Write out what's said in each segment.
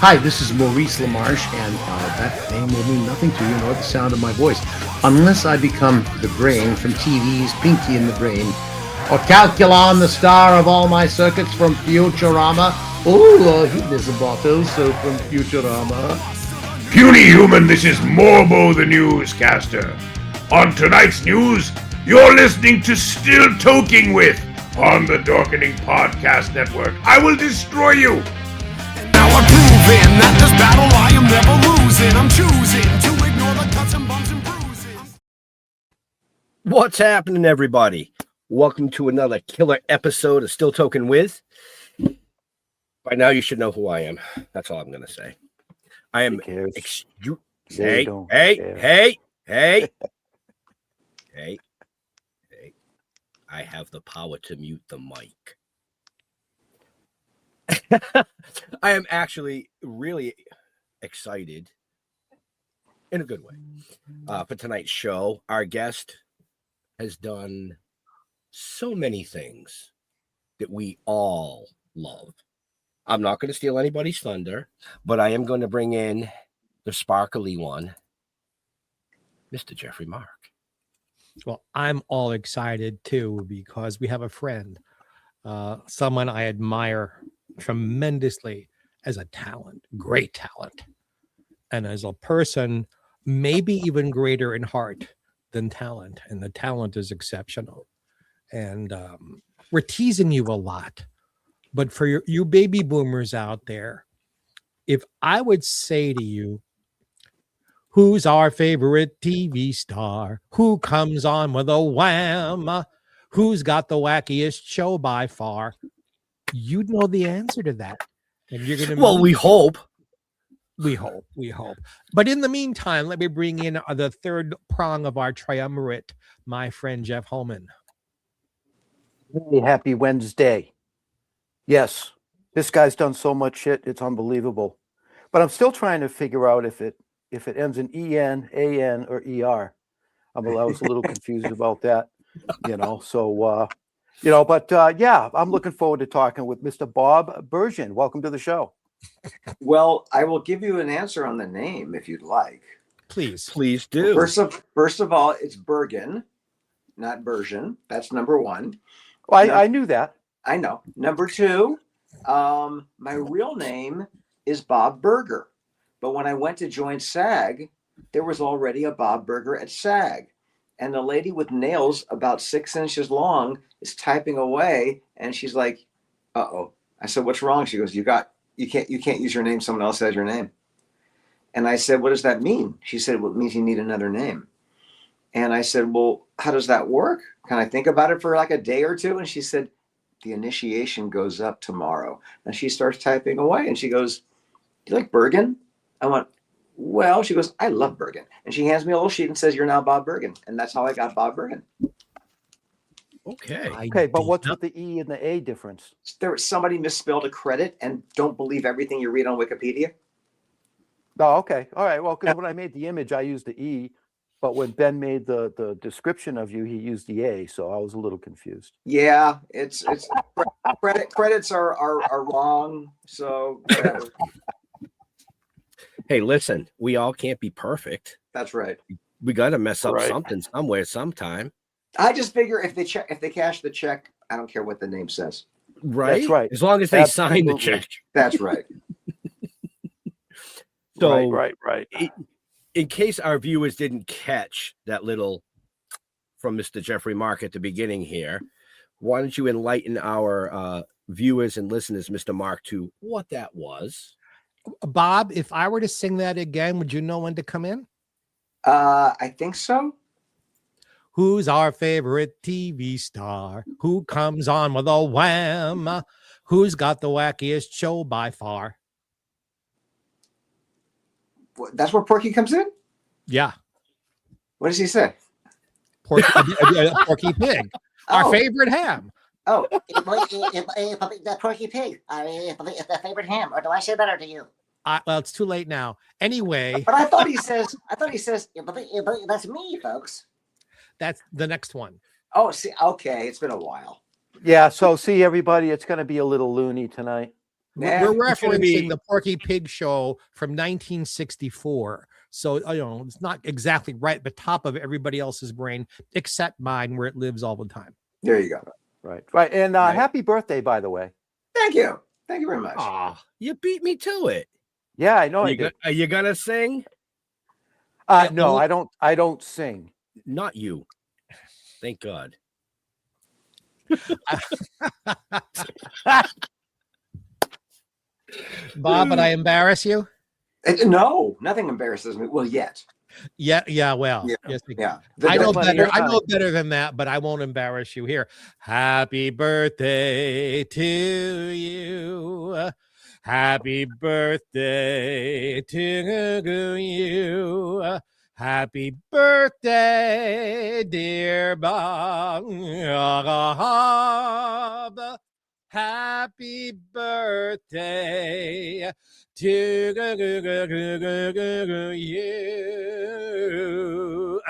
Hi, this is Maurice LaMarche, and that name will mean nothing to you nor the sound of my voice, unless I become the brain from TV's Pinky and the Brain, or Calculon, the star of all my circuits from Futurama. Oh, he is a bottle, so from Futurama. Puny human, this is Morbo the newscaster. On tonight's news, you're listening to Still Toking with on the Dorkening Podcast Network. I will destroy you. Now I'm proving that this battle I am never losing. I'm choosing to ignore the cuts and bumps and bruises. What's happening, everybody? Welcome to another killer episode of Still Toking with. By now, you should know who I am. That's all I'm going to say. I am. Hey. I have the power to mute the mic. I am actually really excited in a good way for tonight's show. Our guest has done so many things that we all love. I'm not going to steal anybody's thunder, but I am going to bring in the sparkly one, Mr. Jeffrey Mark. Well, I'm all excited too because we have a friend, someone I admire tremendously as a talent, great talent, and as a person, maybe even greater in heart than talent, and the talent is exceptional. And we're teasing you a lot, but for you baby boomers out there, if I would say to you, who's our favorite TV star? Who comes on with a wham? Who's got the wackiest show by far? You'd know the answer to that. And you're going to... Well, we hope. We hope. But in the meantime, let me bring in the third prong of our triumvirate, my friend Jeff Holman. Hey, happy Wednesday. Yes, this guy's done so much shit, it's unbelievable. But I'm still trying to figure out if it ends in EN, AN, or ER. I was a little confused about that, so, yeah, I'm looking forward to talking with Mr. Bob Bergan. Welcome to the show. Well, I will give you an answer on the name if you'd like. Please do. First of all, it's Bergan, not Bergen. That's number one. Well, I knew that. I know. Number two, my real name is Bob Berger. But when I went to join SAG, there was already a Bob Berger at SAG. And the lady with nails about 6 inches long is typing away. And she's like, uh-oh. I said, what's wrong? She goes, you can't use your name. Someone else has your name. And I said, what does that mean? She said, well, it means you need another name. And I said, well, how does that work? Can I think about it for like a day or two? And she said, the initiation goes up tomorrow. And she starts typing away. And she goes, do you like Bergen? I went, well, she goes, I love Bergen. And she hands me a little sheet and says, you're now Bob Bergen. And that's how I got Bob Bergen. Okay, but what's with the E and the A difference? Somebody misspelled a credit, and don't believe everything you read on Wikipedia. Oh, okay. All right. Well, because when I made the image, I used the E. But when Ben made the description of you, he used the A. So I was a little confused. Yeah, it's credits are wrong. So whatever. Hey, listen, we all can't be perfect. That's right. We got to mess up something somewhere, sometime. I just figure if they cash the check, I don't care what the name says. Right. That's right. As long as they sign the check. That's right. So, right. In case our viewers didn't catch that little from Mr. Jeffrey Mark at the beginning here, why don't you enlighten our viewers and listeners, Mr. Mark, to what that was? Bob, if I were to sing that again, would you know when to come in? I think so. Who's our favorite TV star? Who comes on with a wham? Who's got the wackiest show by far? That's where Porky comes in? Yeah. What does he say? Porky Pig. Our favorite ham. Oh, the Porky Pig. The favorite ham. Or do I say that, or do you? Well, it's too late now. Anyway. But I thought he says, that's me, folks. That's the next one. Oh, see, okay. It's been a while. Yeah. So see, everybody, it's going to be a little loony tonight. Yeah, We're it's gonna referencing be- the Porky Pig show from 1964. So, it's not exactly right at the top of everybody else's brain, except mine, where it lives all the time. there you go. Right. And Right. happy birthday, by the way. Thank you very much. Aw, you beat me to it. Yeah, I know Are I you, did. are you gonna sing? No, I don't. I don't sing. Not you. Thank God. Bob, but I embarrass you? No, nothing embarrasses me. Well, yet. Yeah, well, Yeah, yes, yeah. I know plenty better. of I know time. better than that, but I won't embarrass you here. Happy birthday to you. Happy birthday to you. Happy birthday, dear Bob. Happy birthday to you.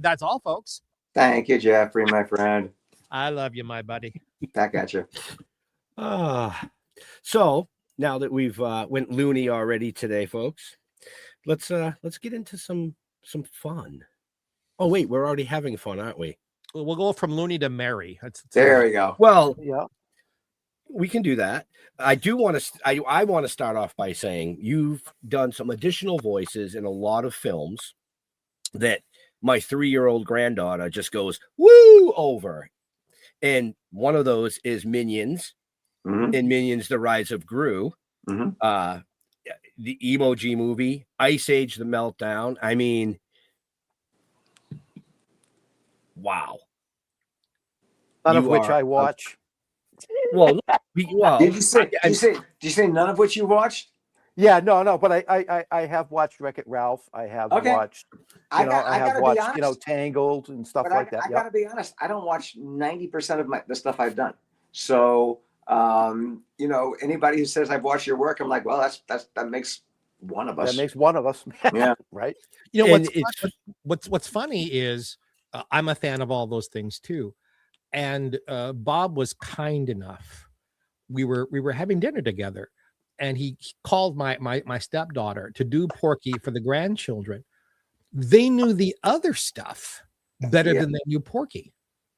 That's all, folks. Thank you, Jeffrey, my friend. I love you, my buddy. Back at you. So now that we've went loony already today, folks, let's get into some fun. Oh wait, we're already having fun, aren't we? We'll go from loony to merry. There we go. Well, Yeah. we can do that. I do want to. I want to start off by saying you've done some additional voices in a lot of films that my 3-year-old granddaughter just goes woo over, and one of those is Minions. Mhm. In Minions: The Rise of Gru. Mhm. The Emoji Movie, Ice Age: The Meltdown. I mean, wow. None of You which are I watch. Well, Did you say none of what you watched? Yeah, no, but I have watched Wreck-It Ralph. I have Okay. watched, I have gotta be watched, honest. Tangled and stuff But like that. I Yep. gotta be honest. I don't watch 90% of the stuff I've done. So, anybody who says I've watched your work, I'm like, well, that makes one of us. That makes one of us. Yeah. Right. And What's funny is I'm a fan of all those things too, and Bob was kind enough. We were having dinner together, and he called my stepdaughter to do Porky for the grandchildren. They knew the other stuff better Yeah. than they knew Porky.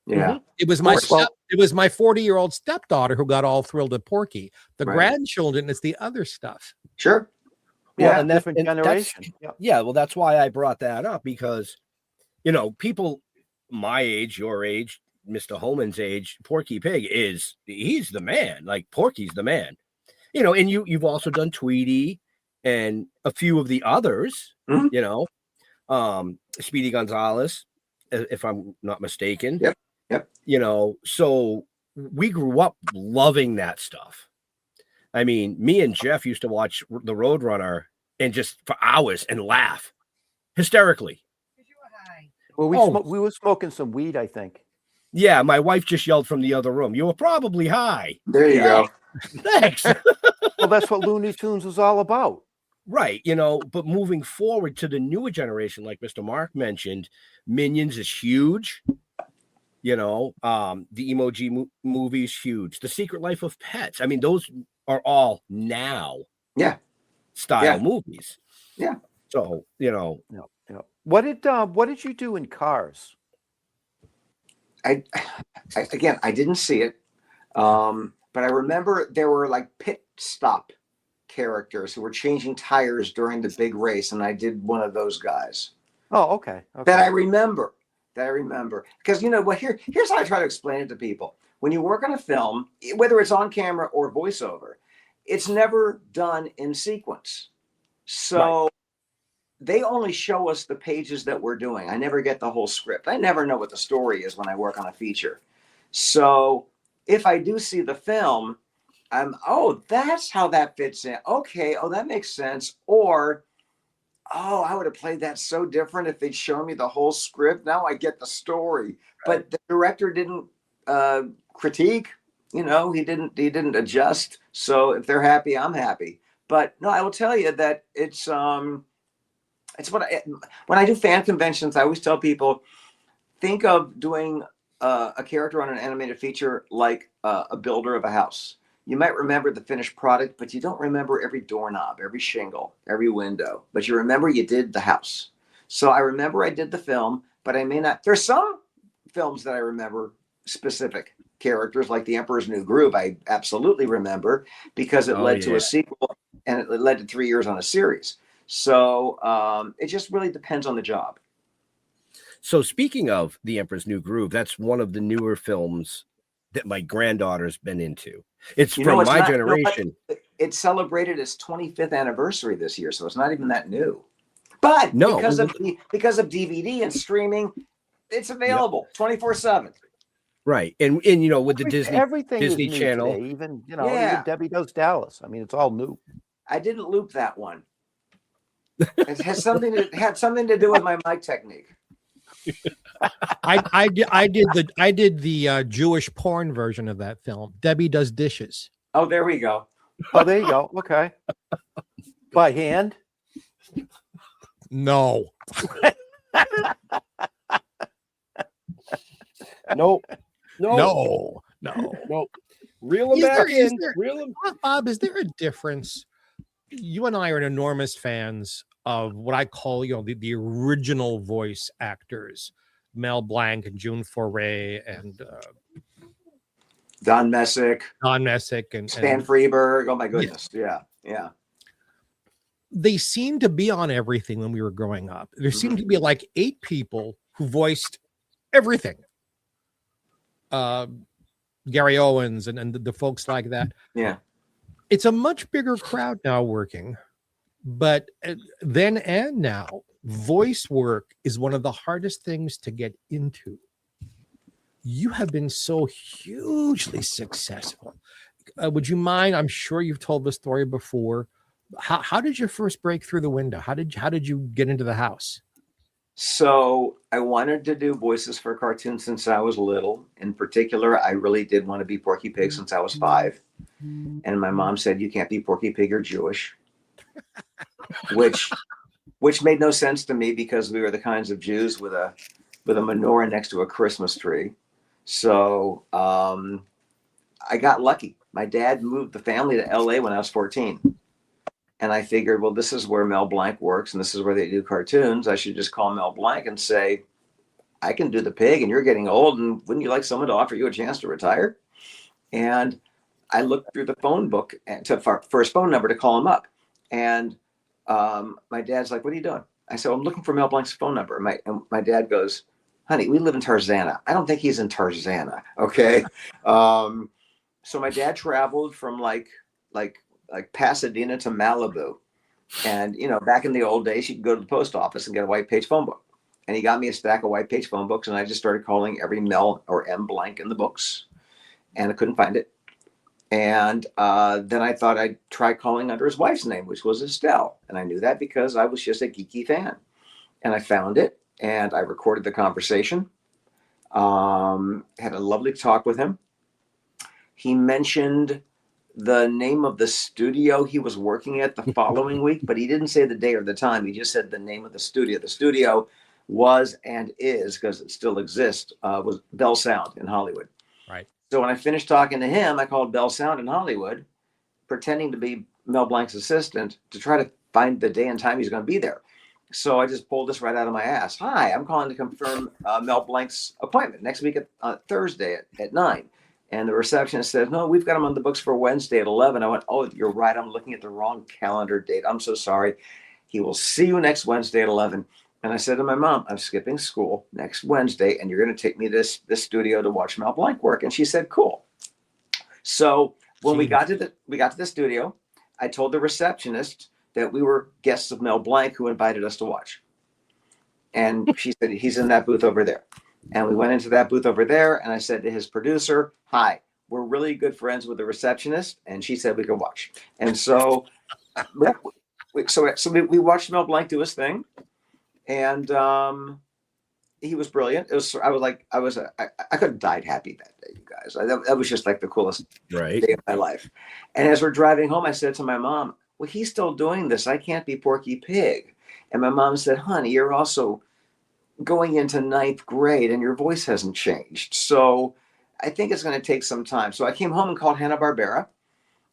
Yeah. It was my course. it was my 40-year-old stepdaughter who got all thrilled at Porky. The Right. grandchildren, it's the other stuff. Sure. Yeah. and Different and that's- generation. Yep. Yeah, well, that's why I brought that up, because people my age, your age, Mr. Holman's age, Porky Pig he's the man. Like Porky's the man. And you've also done Tweety and a few of the others. Mhm. Speedy Gonzalez, if I'm not mistaken. Yep. So we grew up loving that stuff. I mean, me and Jeff used to watch the Roadrunner and just for hours and laugh hysterically. Well, Oh. we were smoking some weed, I think. Yeah, my wife just yelled from the other room, "You were probably high." There you Yeah. go. Thanks. Well, that's what Looney Tunes was all about. Right, but moving forward to the newer generation, like Mr. Mark mentioned, Minions is huge. The Emoji Movie is huge. The Secret Life of Pets. I mean, those are all now style Yeah. movies. Yeah. So, Yeah. What did you do in Cars? I didn't see it, but I remember there were like pit stop characters who were changing tires during the big race, and I did one of those guys. Oh, okay. That I remember. Because here's how I try to explain it to people. When you work on a film, whether it's on camera or voiceover, it's never done in sequence. So they only show us the pages that we're doing. I never get the whole script. I never know what the story is when I work on a feature. So if I do see the film, that's how that fits in. Okay, that makes sense. Or, I would have played that so different if they'd shown me the whole script. Now I get the story. But the director didn't critique. He didn't adjust. So if they're happy, I'm happy. But no, I will tell you that it's when I do fan conventions, I always tell people, think of doing a character on an animated feature like a builder of a house. you might remember the finished product, but you don't remember every doorknob, every shingle, every window. But you remember you did the house. So I remember I did the film, but I may not. There's some films that I remember specific characters, like The Emperor's New Groove. I absolutely remember because it led to a sequel, and it led to 3 years on a series. So it just really depends on the job. So speaking of The Emperor's New Groove, that's one of the newer films that my granddaughter's been into. It's from my generation. It celebrated its 25th anniversary this year, so it's not even that new. But because of DVD and streaming, it's available 24/7. Right. And you know, with the Disney Channel, today, even even Debbie Does Dallas. I mean, it's all new. I didn't loop that one. It had something to do with my mic technique. I did the Jewish porn version of that film. Debbie Does Dishes. Oh, there we go. Oh, there you go. Okay. By hand? No. Nope. No. Reel them back in. Reel them. Bob, is there a difference? You and I are enormous fans of what I call, the original voice actors, Mel Blanc and June Foray and Don Messick and Stan Freberg. Oh my goodness. Yeah. They seemed to be on everything when we were growing up. There seemed to be like 8 people who voiced everything. Gary Owens and the folks like that. Yeah. It's a much bigger crowd now working, but then and now, voice work is one of the hardest things to get into. You have been so hugely successful. Would you mind? I'm sure you've told the story before. How did you first break through the window? How did you get into the house? So I wanted to do voices for cartoons since I was little. In particular, I really did want to be Porky Pig since I was 5. And my mom said, "You can't be Porky Pig, you're Jewish," which made no sense to me because we were the kinds of Jews with a menorah next to a Christmas tree. So I got lucky. My dad moved the family to LA when I was 14. And I figured, well, this is where Mel Blanc works and this is where they do cartoons. I should just call Mel Blanc and say, I can do the pig and you're getting old. And wouldn't you like someone to offer you a chance to retire? And I looked through the phone book for his phone number to call him up. And my dad's like, "What are you doing?" I said, "I'm looking for Mel Blanc's phone number." And my dad goes, "Honey, we live in Tarzana. I don't think he's in Tarzana." Okay. So my dad traveled from like Pasadena to Malibu. And, back in the old days, you could go to the post office and get a white page phone book. And he got me a stack of white page phone books. And I just started calling every Mel or M Blanc in the books. And I couldn't find it. And then I thought I'd try calling under his wife's name, which was Estelle. And I knew that because I was just a geeky fan. And I found it and I recorded the conversation. Had a lovely talk with him. He mentioned the name of the studio he was working at the following week, but he didn't say the day or the time. He just said the name of the studio. The studio was and is, because it still exists, was Bell Sound in Hollywood. Right. So when I finished talking to him, I called Bell Sound in Hollywood, pretending to be Mel Blanc's assistant to try to find the day and time he's going to be there. So I just pulled this right out of my ass. "Hi, I'm calling to confirm Mel Blanc's appointment next week at Thursday at 9. And the receptionist says, "No, we've got him on the books for Wednesday at 11. I went, "Oh, you're right. I'm looking at the wrong calendar date. I'm so sorry. He will see you next Wednesday at 11. And I said to my mom, "I'm skipping school next Wednesday, and you're going to take me to this studio to watch Mel Blanc work." And she said, "Cool." So when we got to the studio, I told the receptionist that we were guests of Mel Blanc who invited us to watch. And she said, "He's in that booth over there." And we went into that booth over there, and I said to his producer, "Hi, we're really good friends with the receptionist," and she said we could watch. And so, we watched Mel Blanc do his thing, and he was brilliant. I could have died happy that day, you guys. That was just like the coolest day of my life. And as we're driving home, I said to my mom, "Well, he's still doing this. I can't be Porky Pig." And my mom said, "Honey, you're also going into 9th grade and your voice hasn't changed. So I think it's going to take some time." So I came home and called Hanna-Barbera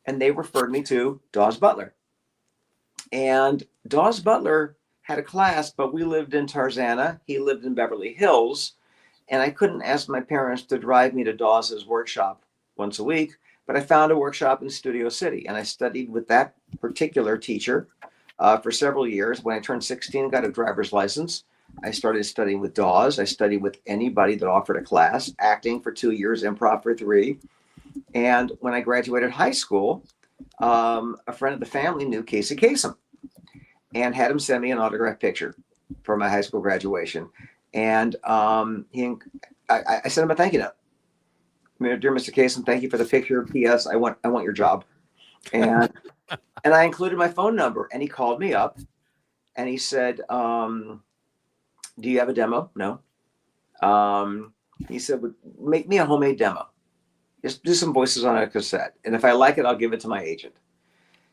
and they referred me to Dawes Butler. And Dawes Butler had a class, but we lived in Tarzana. He lived in Beverly Hills. And I couldn't ask my parents to drive me to Dawes's workshop once a week, but I found a workshop in Studio City. And I studied with that particular teacher for several years. When I turned 16, got a driver's license. I started studying with Dawes. I studied with anybody that offered a class, acting for 2 years, improv for 3. And when I graduated high school, a friend of the family knew Casey Kasem and had him send me an autographed picture for my high school graduation. And I sent him a thank you note. Dear Mr. Kasem, thank you for the picture. P.S. I want your job. And and I included my phone number. And he called me up and he said, do you have a demo? No. He said, make me a homemade demo. Just do some voices on a cassette. And if I like it, I'll give it to my agent.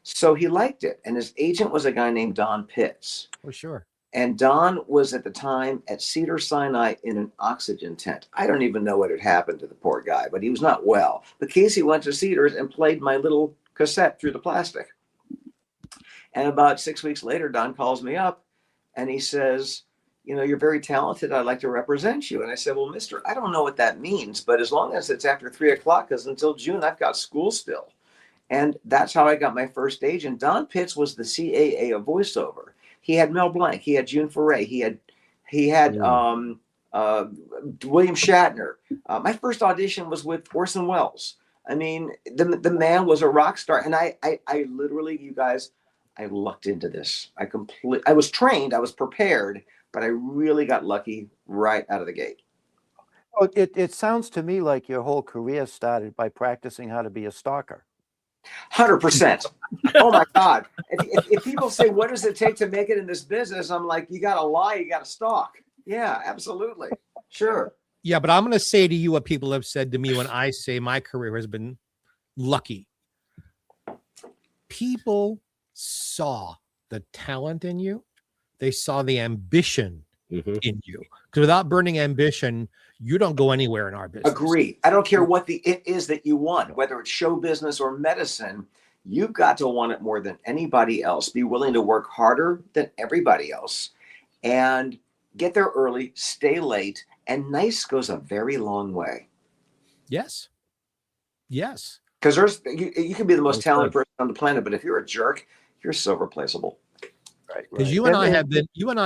So he liked it. And his agent was a guy named Don Pitts. Oh, sure. And Don was at the time at Cedars-Sinai in an oxygen tent. I don't even know what had happened to the poor guy, but he was not well. But Casey went to Cedars and played my little cassette through the plastic. And about 6 weeks later, Don calls me up and he says, you know, you're very talented. I'd like to represent you. And I said, well, mister, I don't know what that means, but as long as it's after 3 o'clock, because until June, I've got school still. And that's how I got my first agent. Don Pitts was the CAA of voiceover. He had Mel Blanc. He had June Foray. He had William Shatner. My first audition was with Orson Welles. I mean, the man was a rock star. And I literally, you guys, I lucked into this. I was trained. I was prepared. But I really got lucky right out of the gate. Oh, it sounds to me like your whole career started by practicing how to be a stalker. 100%. Oh my God. If people say, what does it take to make it in this business? I'm like, you got to lie, you got to stalk. Yeah, absolutely. Sure. Yeah, but I'm going to say to you what people have said to me when I say my career has been lucky. People saw the talent in you. They saw the ambition in you. Because without burning ambition, you don't go anywhere in our business. Agree. I don't care what it is that you want, whether it's show business or medicine. You've got to want it more than anybody else. Be willing to work harder than everybody else and get there early, stay late. And nice goes a very long way. Yes. Yes. Because you can be the most talented person on the planet, but if you're a jerk, you're so replaceable. Right. Because you and I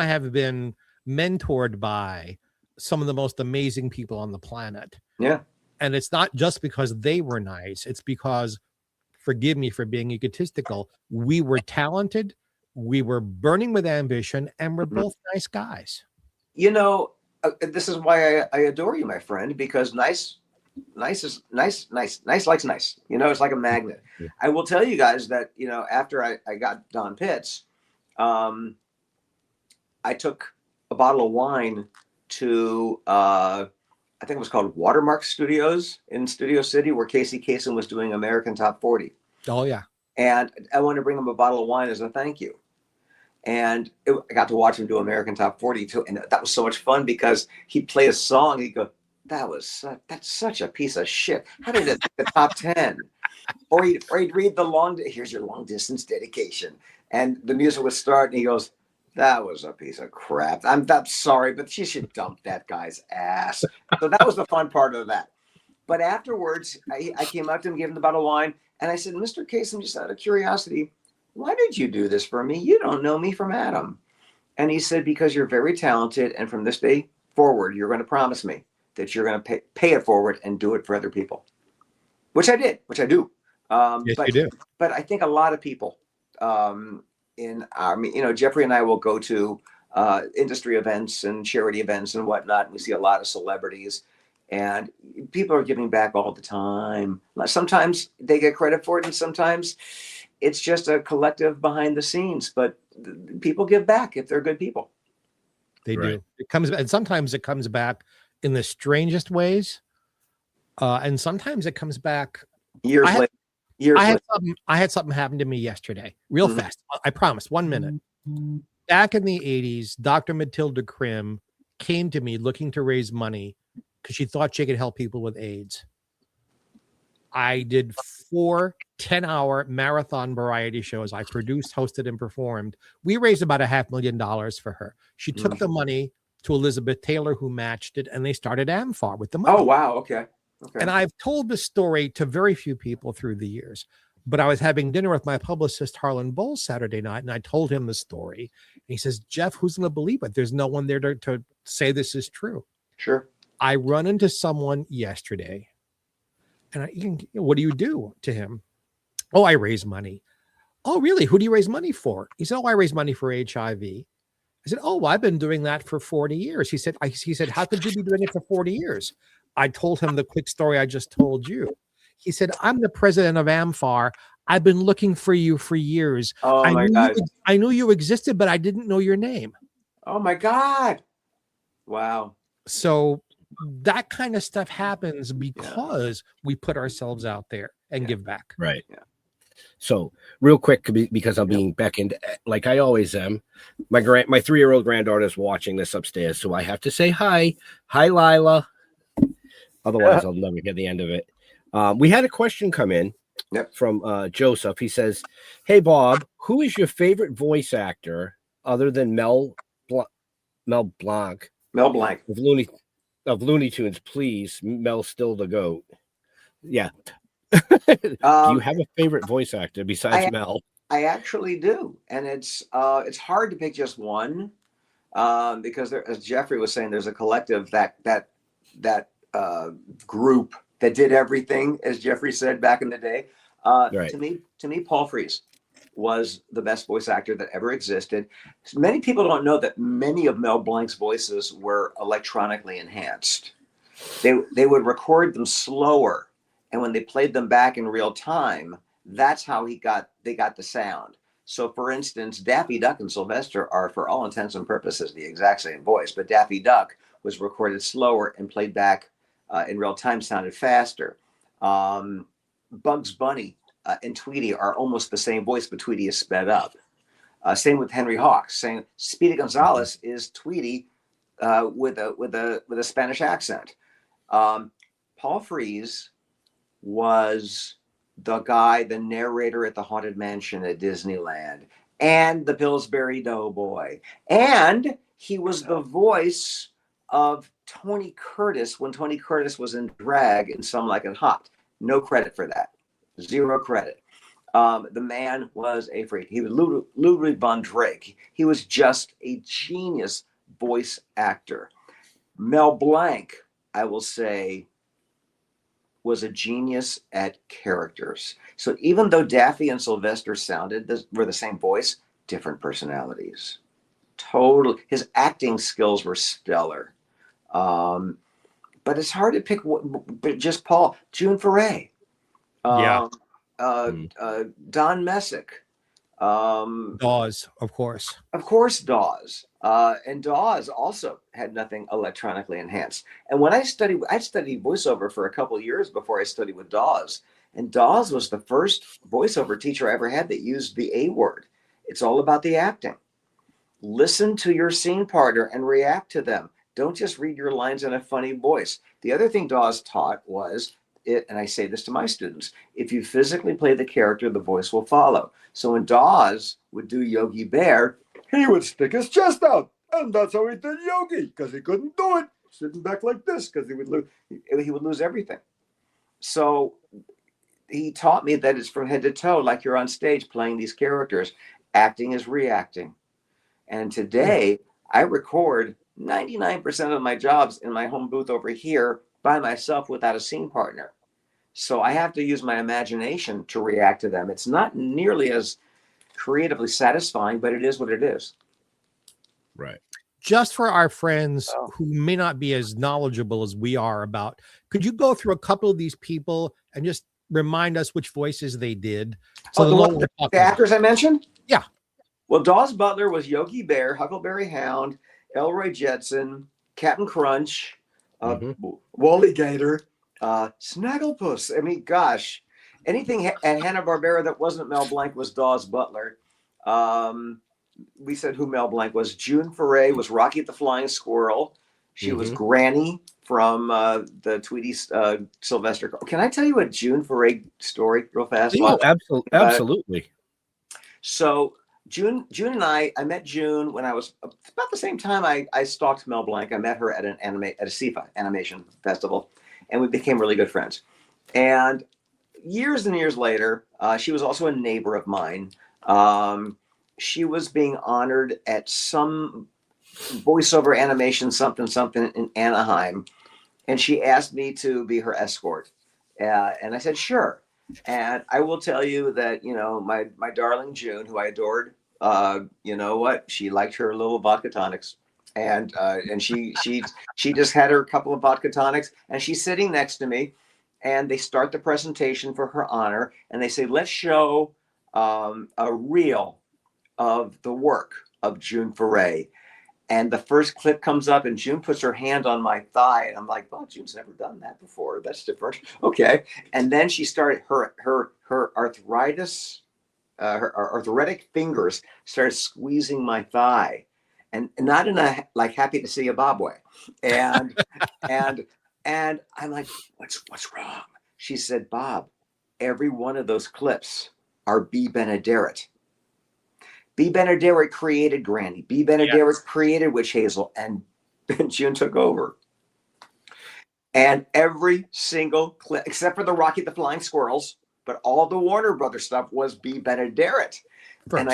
have been mentored by some of the most amazing people on the planet. Yeah. And it's not just because they were nice. It's because, forgive me for being egotistical, we were talented, we were burning with ambition, and we're both nice guys. You know, this is why I adore you, my friend, because nice is nice likes nice. You know, it's like a magnet. Yeah. I will tell you guys that, you know, after I got Don Pitts, I took a bottle of wine to, I think it was called Watermark Studios in Studio City, where Casey Kasem was doing American Top 40. Oh, yeah. And I wanted to bring him a bottle of wine as a thank you. And I got to watch him do American Top 40 too. And that was so much fun because he'd play a song. He'd go, that's such a piece of shit. How did it make the top 10? Or he'd read here's your long distance dedication. And the music would start and he goes, that was a piece of crap. I'm sorry, but you should dump that guy's ass. So that was the fun part of that. But afterwards, I came up to him, gave him the bottle of wine. And I said, Mr. Kasem, just out of curiosity, why did you do this for me? You don't know me from Adam. And he said, because you're very talented. And from this day forward, you're going to promise me that you're going to pay it forward and do it for other people, which I did, which I do. Yes, you do. But I think a lot of people in our, you know, Jeffrey and I will go to industry events and charity events and whatnot. And we see a lot of celebrities and people are giving back all the time. Sometimes they get credit for it. And sometimes it's just a collective behind the scenes, but people give back if they're good people. They do. And sometimes it comes back in the strangest ways. And sometimes it comes back years later. I had something happen to me yesterday, real fast. I promise, 1 minute. Back in the 80s, Dr. Matilda Krim came to me looking to raise money because she thought she could help people with AIDS. I did 4 10-hour marathon variety shows. I produced, hosted, and performed. We raised about $500,000 for her. She took the money to Elizabeth Taylor, who matched it, and they started AmFAR with the money. Oh, wow. Okay. And I've told this story to very few people through the years. But I was having dinner with my publicist, Harlan Bowles, Saturday night, and I told him the story. And he says, Jeff, who's going to believe it? There's no one there to say this is true. Sure. I run into someone yesterday, and what do you do to him? Oh, I raise money. Oh, really? Who do you raise money for? He said, oh, I raise money for HIV. I said, oh, well, I've been doing that for 40 years. He said, how could you be doing it for 40 years? I told him the quick story I just told you. He said, I'm the president of AmFAR. I've been looking for you for years. Oh, my God. I knew you existed, but I didn't know your name. Oh, my God. Wow. So that kind of stuff happens because we put ourselves out there and give back. Right. Yeah. So real quick, because I'm being beckoned, like I always am. My 3-year-old granddaughter is watching this upstairs, so I have to say hi. Hi, Lila. Otherwise, I'll never get the end of it. We had a question come in from Joseph. He says, hey, Bob, who is your favorite voice actor other than Mel Blanc? Mel Blanc. Of Looney Tunes, please. Mel's still the GOAT. Yeah. Do you have a favorite voice actor besides Mel? I actually do. And it's hard to pick just one because there, as Jeffrey was saying, there's a collective that group that did everything, as Jeffrey said back in the day. Right. To me, Paul Frees was the best voice actor that ever existed. Many people don't know that many of Mel Blanc's voices were electronically enhanced. They would record them slower, and when they played them back in real time, that's how they got the sound. So, for instance, Daffy Duck and Sylvester are, for all intents and purposes, the exact same voice, but Daffy Duck was recorded slower and played back in real time, sounded faster. Bugs Bunny and Tweety are almost the same voice, but Tweety is sped up. Same with Henry Hawks. Saying Speedy Gonzales is Tweety with a Spanish accent. Paul Frees was the guy, the narrator at the Haunted Mansion at Disneyland, and the Pillsbury Doughboy, and he was the voice of Tony Curtis when Tony Curtis was in drag in Some Like It Hot. No credit for that. Zero credit. The man was a freak. He was Ludwig von Drake. He was just a genius voice actor. Mel Blanc, I will say, was a genius at characters. So even though Daffy and Sylvester were the same voice, different personalities. Totally. His acting skills were stellar. But it's hard to pick but just Paul. June Foray. Don Messick. Dawes, of course. Of course, Dawes. And Dawes also had nothing electronically enhanced. And when I studied voiceover for a couple of years before I studied with Dawes. And Dawes was the first voiceover teacher I ever had that used the A word. It's all about the acting. Listen to your scene partner and react to them. Don't just read your lines in a funny voice. The other thing Dawes taught was, and I say this to my students, if you physically play the character, the voice will follow. So when Dawes would do Yogi Bear, he would stick his chest out. And that's how he did Yogi, because he couldn't do it sitting back like this, because he would lose everything. So he taught me that it's from head to toe, like you're on stage playing these characters. Acting is reacting. And today, I record 99% of my jobs in my home booth over here by myself without a scene partner. So I have to use my imagination to react to them. It's not nearly as creatively satisfying, but it is what it is. Right. Just for our friends who may not be as knowledgeable as we are about, could you go through a couple of these people and just remind us which voices they did? So the actors I mentioned? Yeah. Well, Dawes Butler was Yogi Bear, Huckleberry Hound, Elroy Jetson, Captain Crunch, Wally Gator, Snagglepuss. I mean, gosh, anything at Hanna-Barbera that wasn't Mel Blanc was Dawes Butler. We said who Mel Blanc was. June Foray was Rocky the Flying Squirrel. She was Granny from the Tweety Sylvester. Can I tell you a June Foray story real fast? Oh, absolutely. So June and I met June when I was about the same time I stalked Mel Blanc. I met her at a SIFA animation festival, and we became really good friends. And years and years later, she was also a neighbor of mine. She was being honored at some voiceover animation something in Anaheim, and she asked me to be her escort, and I said sure. And I will tell you that my darling June, who I adored, you know what? She liked her little vodka tonics, and she just had her couple of vodka tonics, and she's sitting next to me, and they start the presentation for her honor, and they say, let's show a reel of the work of June Foray. And the first clip comes up, and June puts her hand on my thigh, and I'm like, "Oh, June's never done that before. That's different." Okay. And then she started her arthritis, her arthritic fingers started squeezing my thigh, and not in a like happy to see you Bob way. And I'm like, "What's wrong?" She said, "Bob, every one of those clips are B. Benaderet. B. Benaderet created Granny. B. Benaderet created Witch Hazel, and June took over. And every single clip, except for the Rocky the Flying Squirrels, but all the Warner Brothers stuff was B. Benaderet. And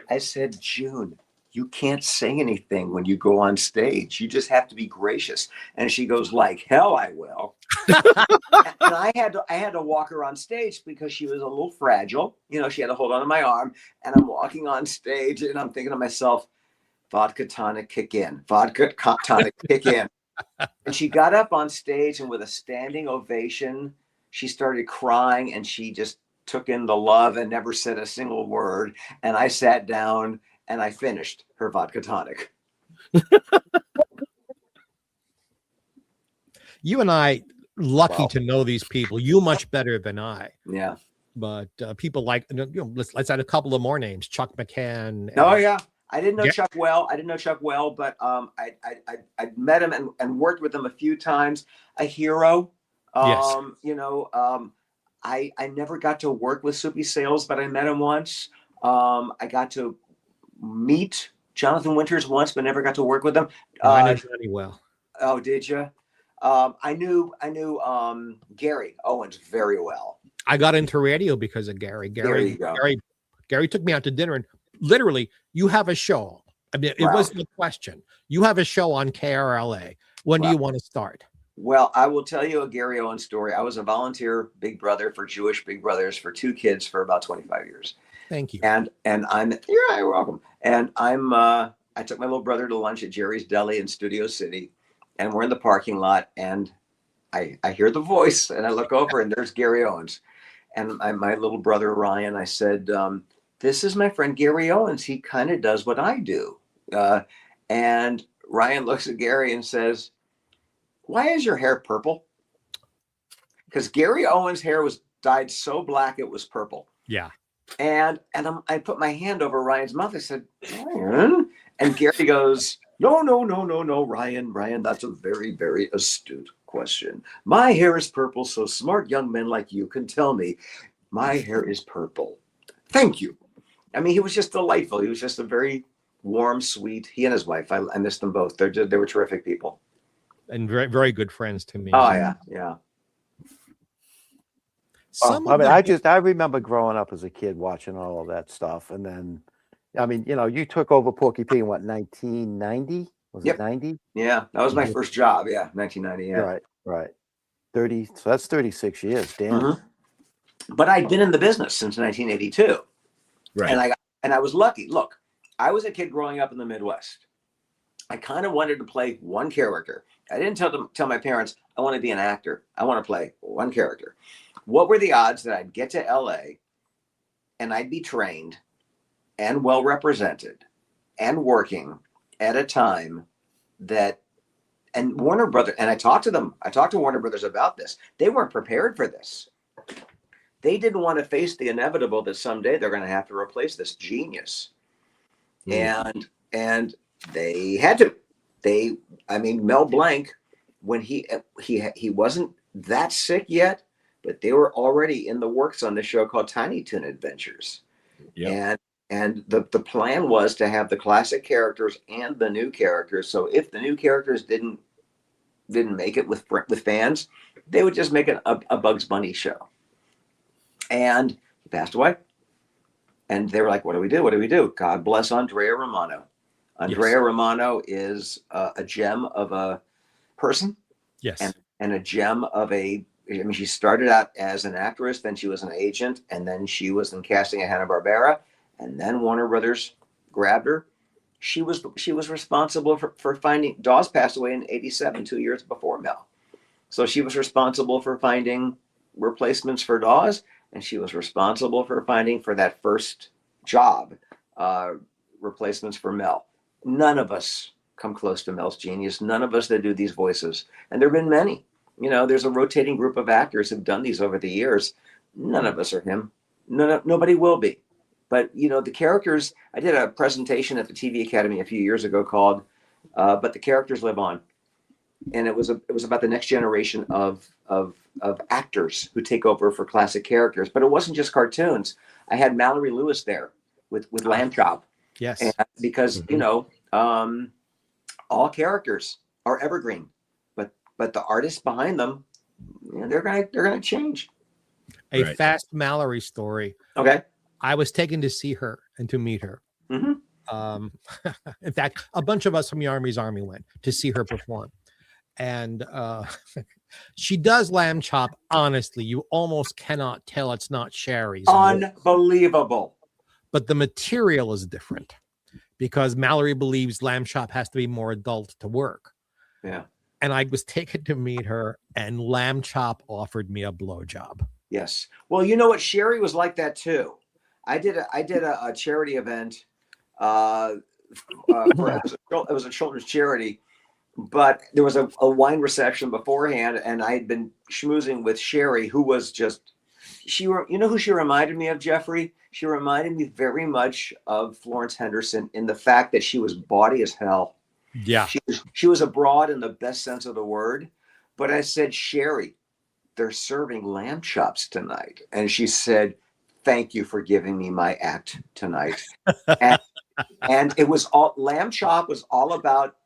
I said, June, you can't say anything when you go on stage. You just have to be gracious. And she goes, like hell, I will. And I had to walk her on stage because she was a little fragile. She had to hold on to my arm, and I'm walking on stage, and I'm thinking to myself, vodka tonic kick in, vodka tonic kick in. And she got up on stage, and with a standing ovation, she started crying, and she just took in the love and never said a single word. And I sat down and I finished her vodka tonic. You and I lucky to know these people. You much better than I. Yeah. But people like let's add a couple of more names. Chuck McCann. Oh yeah. I didn't know Chuck well. But I met him and worked with him a few times. A hero. Yes. I never got to work with Soupy Sales, but I met him once. I got to meet Jonathan Winters once, but never got to work with him. I know Johnny well. Oh, did you? I knew Gary Owens very well. I got into radio because of Gary. Gary took me out to dinner, and literally, you have a show. I mean, it wasn't a question. You have a show on KRLA. When do you want to start? Well, I will tell you a Gary Owens story. I was a volunteer Big Brother for Jewish Big Brothers for 2 kids for about 25 years. Thank you. And you're welcome. And I took my little brother to lunch at Jerry's Deli in Studio City, and we're in the parking lot, and I hear the voice, and I look over, and there's Gary Owens. And my little brother, Ryan, I said, this is my friend Gary Owens. He kind of does what I do. And Ryan looks at Gary and says, why is your hair purple? Because Gary Owens' hair was dyed so black it was purple. Yeah. And I put my hand over Ryan's mouth. I said, Ryan? And Gary goes, no, Ryan, that's a very, very astute question. My hair is purple, so smart young men like you can tell me my hair is purple. Thank you. I mean, he was just delightful. He was just a very warm, sweet, he and his wife. I missed them both. They were terrific people. And very, very good friends to me. Oh, yeah, yeah. I remember growing up as a kid watching all of that stuff. And then, I mean, you took over Porky Pig in what, 1990? Was it 90? Yeah, that was my first job. Yeah, 1990. Yeah. Right. 30. So that's 36 years. Damn. Mm-hmm. But I'd been in the business since 1982. Right. And I was lucky. Look, I was a kid growing up in the Midwest. I kind of wanted to play one character. I didn't tell my parents I want to be an actor. I want to play one character. What were the odds that I'd get to LA and I'd be trained and well represented and working at a time that, and Warner Brothers, and I talked to Warner Brothers about this. They weren't prepared for this. They didn't want to face the inevitable that someday they're going to have to replace this genius. And they had to. Mel Blanc, when he wasn't that sick yet, but they were already in the works on the show called Tiny Toon Adventures. Yeah. And the plan was to have the classic characters and the new characters. So if the new characters didn't make it with fans, they would just make a Bugs Bunny show. And he passed away. And they were like, what do we do? What do we do? God bless Andrea Romano. Andrea Romano is a gem of a person. Yes. And a gem of she started out as an actress, then she was an agent, and then she was in casting at Hanna-Barbera, and then Warner Brothers grabbed her. She was responsible for finding, Dawes passed away in 87, 2 years before Mel. So she was responsible for finding replacements for Dawes, and she was responsible for finding, for that first job, replacements for Mel. None of us come close to Mel's genius. None of us that do these voices. And there have been many. There's a rotating group of actors who've done these over the years. None of us are him. Nobody will be. But, the characters, I did a presentation at the TV Academy a few years ago called But the Characters Live On. And it was about the next generation of actors who take over for classic characters. But it wasn't just cartoons. I had Mallory Lewis there with Lamb Chop. Yes. And because, all characters are evergreen, but the artists behind them, they're gonna change. A fast Mallory story. Okay. I was taken to see her and to meet her. Mm-hmm. In fact, a bunch of us from the Army's Army went to see her perform. And she does Lamb Chop. Honestly, you almost cannot tell it's not Sherry's. Unbelievable. But the material is different because Mallory believes Lamb Chop has to be more adult to work. Yeah. And I was taken to meet her, and Lamb Chop offered me a blowjob. Yes. Well, you know what? Sherry was like that too. I did a charity event. It was a children's charity, but there was a wine reception beforehand, and I had been schmoozing with Sherry, who was just, who she reminded me of, Jeffrey? She reminded me very much of Florence Henderson in the fact that she was bawdy as hell. Yeah. She was a broad in the best sense of the word. But I said, Sherry, they're serving lamb chops tonight. And she said, thank you for giving me my act tonight. and it was all, lamb chop was all about,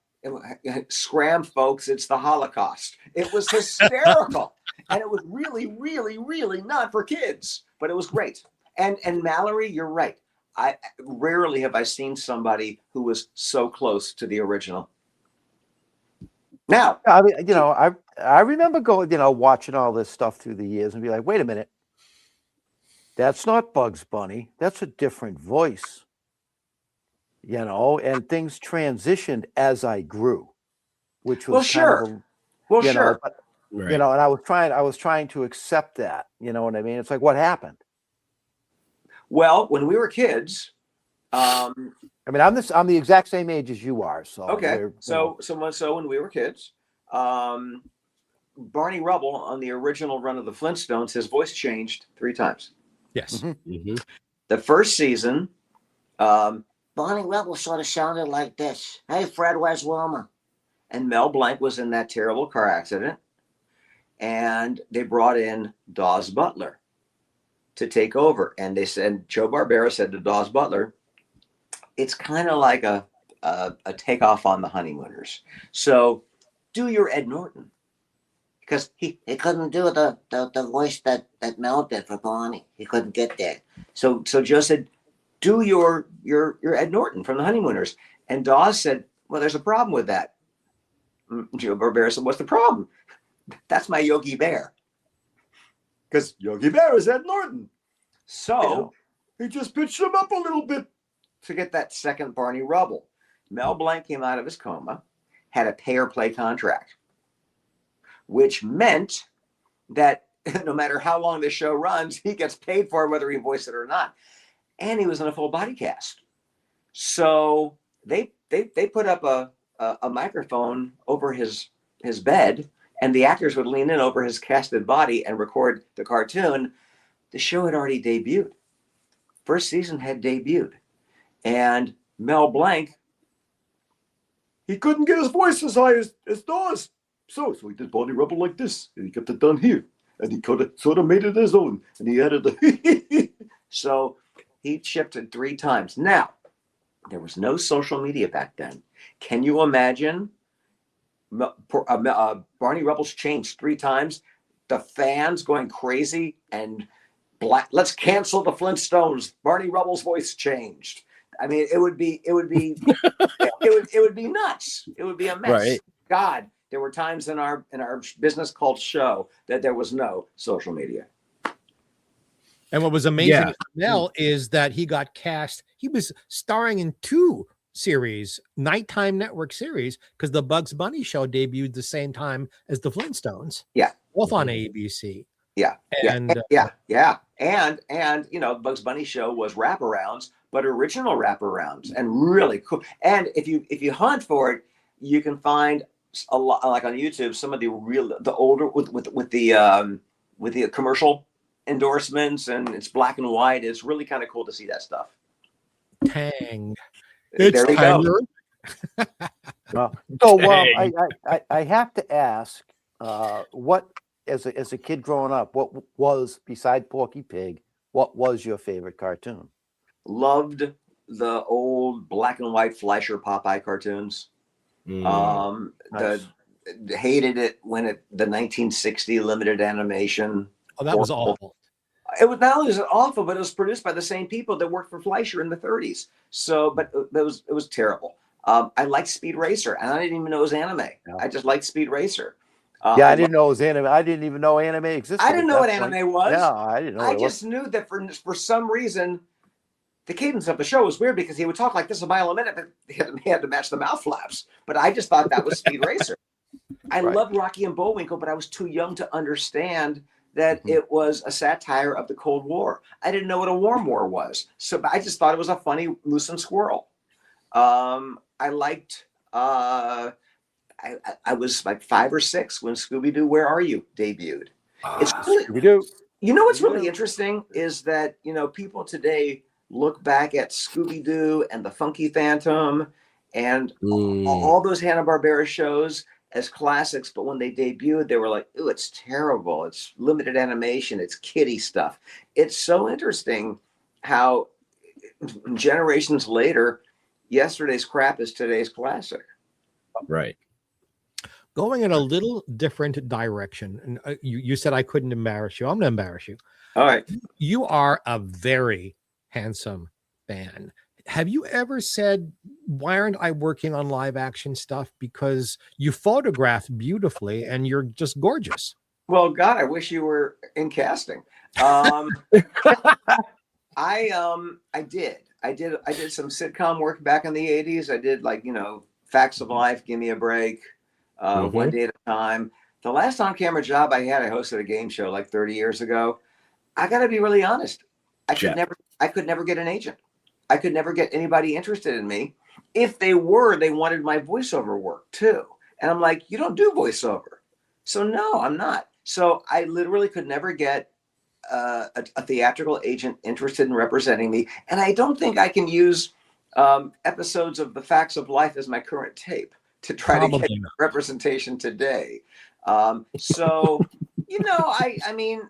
scram folks, it's the Holocaust. It was hysterical. And it was really, really, really not for kids, but it was great. And Mallory, you're right. I rarely have I seen somebody who was so close to the original. Now, I mean, I remember going, watching all this stuff through the years and be like, wait a minute, that's not Bugs Bunny. That's a different voice, and things transitioned as I grew, which was sure. But, and I was trying to accept that, you know what I mean? It's like, what happened? Well, when we were kids, I'm the exact same age as you are. So okay. So when we were kids, Barney Rubble on the original run of the Flintstones, his voice changed 3 times. Yes. Mm-hmm. Mm-hmm. The first season, Barney Rubble sort of sounded like this. Hey, Fred, where's Wilma? And Mel Blanc was in that terrible car accident, and they brought in Dawes Butler to take over. And they said, Joe Barbera said to Dawes Butler, it's kind of like a takeoff on the Honeymooners. So do your Ed Norton. Because he couldn't do the voice that Mel did for Barney. He couldn't get there. So Joe said, do your Ed Norton from the Honeymooners. And Dawes said, well, there's a problem with that. Joe Barbera said, what's the problem? That's my Yogi Bear. Because Yogi Bear is Ed Norton. So he just pitched him up a little bit to get that second Barney Rubble. Mel Blanc came out of his coma, had a pay-or-play contract, which meant that no matter how long the show runs, he gets paid for it, whether he voiced it or not. And he was in a full body cast. So they put up a microphone over his bed, and the actors would lean in over his casted body and record the cartoon. The show had already debuted. First season had debuted. And Mel Blanc he couldn't get his voice as high as Dawes. So he did Barney Rubble like this, and he kept it down here, and he sort of made it his own, and he added the. So he chipped it 3 times. Now, there was no social media back then. Can you imagine Barney Rubble's changed 3 times? The fans going crazy and let's cancel the Flintstones. Barney Rubble's voice changed. I mean, it would be it would be nuts. It would be a mess. Right. God, there were times in our business called show that there was no social media. And what was amazing Yeah. with Mel is that he got cast. He was starring in 2 series, nighttime network series, because the Bugs Bunny show debuted the same time as the Flintstones. Yeah. Both on ABC. Yeah. And Yeah. And you know, Bugs Bunny show was wraparounds, but original wraparounds and really cool. And if you hunt for it, you can find a lot, like on YouTube, some of the older with the commercial endorsements, and it's black and white. It's really kind of cool to see that stuff. Tang. There It's you go. Tanger. So I have to ask, what as a kid growing up, what was, beside Porky Pig, what was your favorite cartoon? Loved the old black and white Fleischer Popeye cartoons. Nice. Hated it when the 1960 limited animation. Oh, that was awful. It was not only was it awful, but it was produced by the same people that worked for Fleischer in the 30s. So, but it was terrible. I liked Speed Racer, and I didn't even know it was anime. No. I just liked Speed Racer. Yeah, I didn't know it was anime. I didn't even know anime existed. I didn't at know what that point. anime was. Yeah, I didn't know. I just knew that for some reason, the cadence of the show was weird because he would talk like this a mile a minute, but he had to match the mouth flaps. But I just thought that was Speed Racer. I Right. loved Rocky and Bullwinkle, but I was too young to understand that it was a satire of the Cold War. I didn't know what a warm war was. So I just thought it was a funny moose and squirrel. I liked, I was like 5 or 6 when Scooby-Doo, Where Are You debuted. It's really, Scooby-Doo. you know what's really interesting is that, you know, people today look back at Scooby-Doo and the Funky Phantom and all those Hanna-Barbera shows as classics, but when they debuted, they were like, "Ooh, it's terrible. It's limited animation. It's kiddie stuff." It's so interesting how generations later, yesterday's crap is today's classic. Right. Going in a little different direction. And you said I couldn't embarrass you. I'm going to embarrass you. All right. You are a very handsome man. Have you ever said, why aren't I working on live action stuff? Because you photograph beautifully and you're just gorgeous. Well, God, I wish you were in casting. I did some sitcom work back in the 80s. I did, like, you know, Facts of Life, Give Me a Break, One Day at a Time. The last on-camera job I had, I hosted a game show like 30 years ago. I got to be really honest. I could never get an agent. I could never get anybody interested in me. If they were, they wanted my voiceover work too. And I'm like, you don't do voiceover. So no, I'm not. So I literally could never get a theatrical agent interested in representing me. And I don't think I can use episodes of The Facts of Life as my current tape to try to get representation today. So, you know, I mean,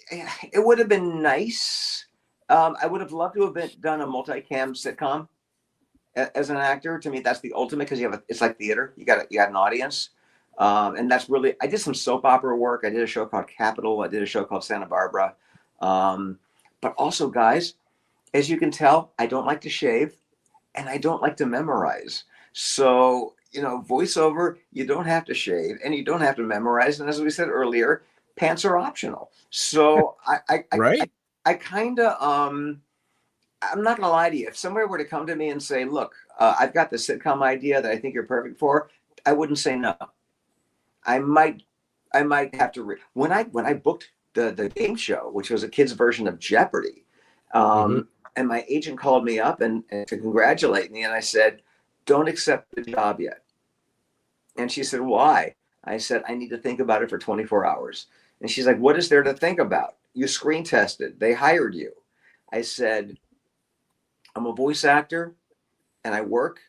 it would have been nice. I would have loved to have done a multicam sitcom as an actor. To me, that's the ultimate, because it's like theater. You got an audience. And that's really, I did some soap opera work. I did a show called Capital. I did a show called Santa Barbara. But also, guys, as you can tell, I don't like to shave and I don't like to memorize. So, you know, voiceover, you don't have to shave and you don't have to memorize. And as we said earlier, pants are optional. So I kind of, I'm not going to lie to you. If somebody were to come to me and say, look, I've got the sitcom idea that I think you're perfect for, I wouldn't say no. I might have to when I booked the game show, which was a kid's version of Jeopardy, and my agent called me up and to congratulate me, and I said, don't accept the job yet. And she said, why? I said, I need to think about it for 24 hours. And she's like, what is there to think about? You screen tested. They hired you. I said, I'm a voice actor and I work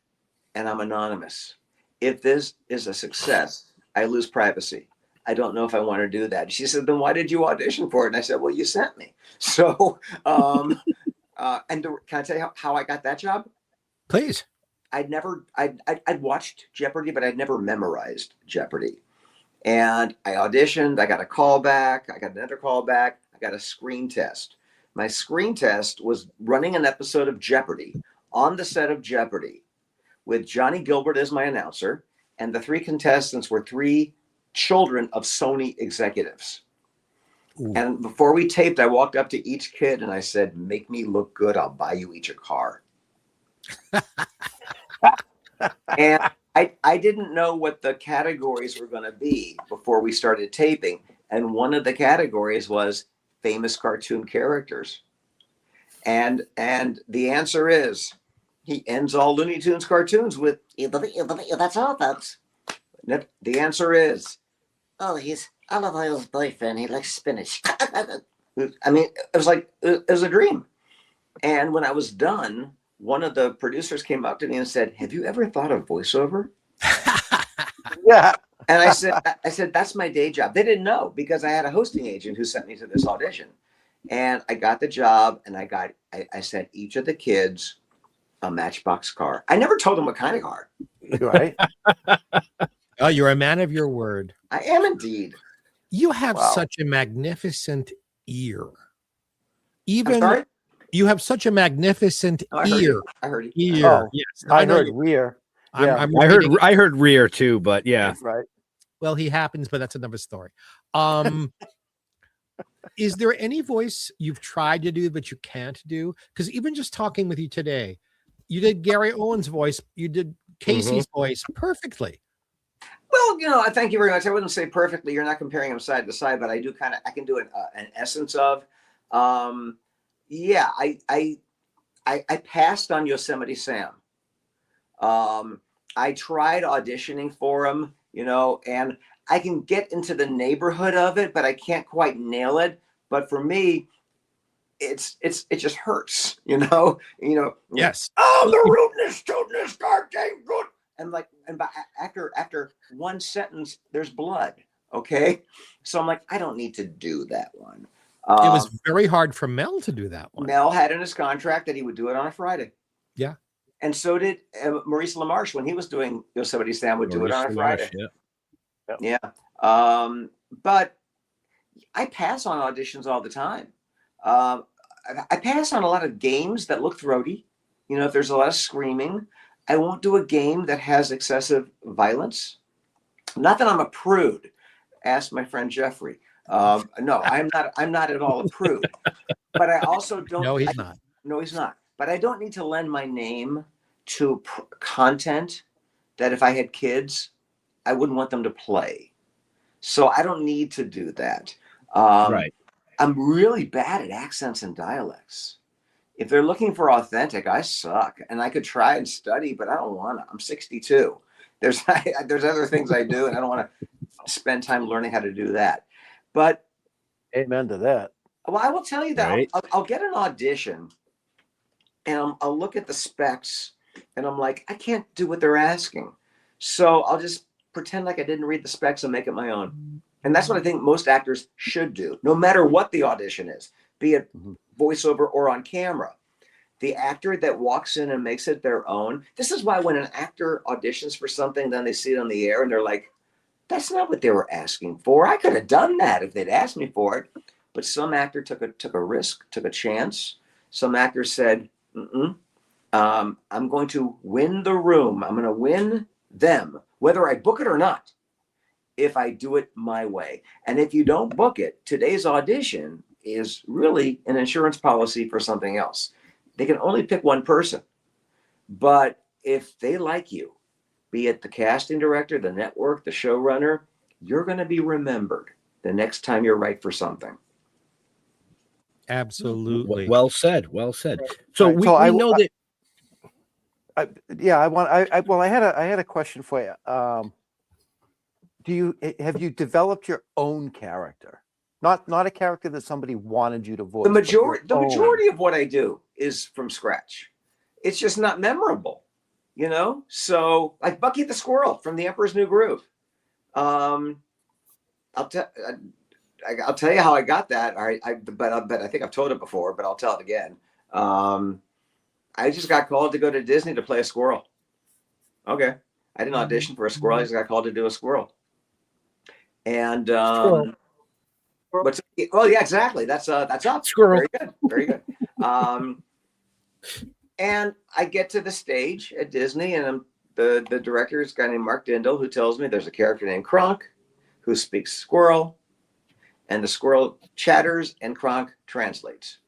and I'm anonymous. If this is a success, I lose privacy. I don't know if I want to do that. She said, then why did you audition for it? And I said, well, you sent me. So, can I tell you how I got that job? Please. I'd watched Jeopardy, but I'd never memorized Jeopardy. And I auditioned, I got a call back, I got another call back, I got a screen test. My screen test was running an episode of Jeopardy on the set of Jeopardy with Johnny Gilbert as my announcer, and the 3 contestants were 3 children of Sony executives. Ooh. And before we taped, I walked up to each kid and I said, make me look good, I'll buy you each a car. And I didn't know what the categories were going to be before we started taping. And one of the categories was famous cartoon characters. And the answer is, he ends all Looney Tunes cartoons with, that's all, folks. The answer is, oh, he's Olive Oil's boyfriend. He likes spinach. I mean, it was a dream. And when I was done, one of the producers came up to me and said, have you ever thought of voiceover? Yeah. And I said, that's my day job. They didn't know because I had a hosting agent who sent me to this audition. And I got the job, and I sent each of the kids a Matchbox car. I never told them what kind of car. Right. Oh, you're a man of your word. I am indeed. You have such a magnificent ear. I'm sorry? You have such a magnificent ear. I heard you. Ear. Oh, yes. I heard rear. Yeah. I heard rear too, but yeah. That's right. Well, he happens, but that's another story. Is there any voice you've tried to do but you can't do? Because even just talking with you today, you did Gary Owen's voice, you did Casey's voice perfectly. Well, I thank you very much. I wouldn't say perfectly. You're not comparing them side to side, but I do I can do an essence of. Yeah, I passed on Yosemite Sam. I tried auditioning for him, and I can get into the neighborhood of it, but I can't quite nail it. But for me, it just hurts, Yes. Oh, the rudeness, tootness, dark ain't good. And after one sentence, there's blood. Okay. So I'm like, I don't need to do that one. It was very hard for Mel to do that one. Mel had in his contract that he would do it on a Friday. Yeah. And so did Maurice LaMarche when he was doing Yosemite Sam would do it on a Friday. Yeah. But I pass on auditions all the time. I pass on a lot of games that look throaty. If there's a lot of screaming, I won't do a game that has excessive violence. Not that I'm a prude. Ask my friend Jeffrey. No, I'm not at all a prude. But I also don't. No, he's not. No, he's not. But I don't need to lend my name to content that if I had kids, I wouldn't want them to play. So I don't need to do that. Right. I'm really bad at accents and dialects. If they're looking for authentic, I suck. And I could try and study, but I don't want to. I'm 62. There's other things I do, and I don't want to spend time learning how to do that. But amen to that. Well, I will tell you that Right. I'll get an audition, and I'll look at the specs, and I'm like, I can't do what they're asking. So I'll just pretend like I didn't read the specs and make it my own. And that's what I think most actors should do, no matter what the audition is, be it voiceover or on camera. The actor that walks in and makes it their own. This is why when an actor auditions for something, then they see it on the air and they're like, that's not what they were asking for. I could have done that if they'd asked me for it. But some actor took a risk, took a chance. Some actor said, I'm going to win the room. I'm going to win them, whether I book it or not, if I do it my way. And if you don't book it, today's audition is really an insurance policy for something else. They can only pick one person. But if they like you, be it the casting director, the network, the showrunner, you're going to be remembered the next time you're right for something. Absolutely. Well said. Well said. So Right, we so know that. I had a question for you. Have you developed your own character? Not a character that somebody wanted you to voice. The majority of what I do is from scratch. It's just not memorable. you know. So like Bucky the Squirrel from The Emperor's New Groove. I'll tell you how I got that. But I think I've told it before, but I'll tell it again. I just got called to go to Disney to play a squirrel. Okay. I didn't audition for a squirrel. I just got called to do a squirrel. And Squirrel. but well, yeah, exactly. That's up. Squirrel. Very good. Very good. And I get to the stage at Disney, and the director is a guy named Mark Dindal, who tells me there's a character named Kronk who speaks squirrel, and the squirrel chatters and Kronk translates.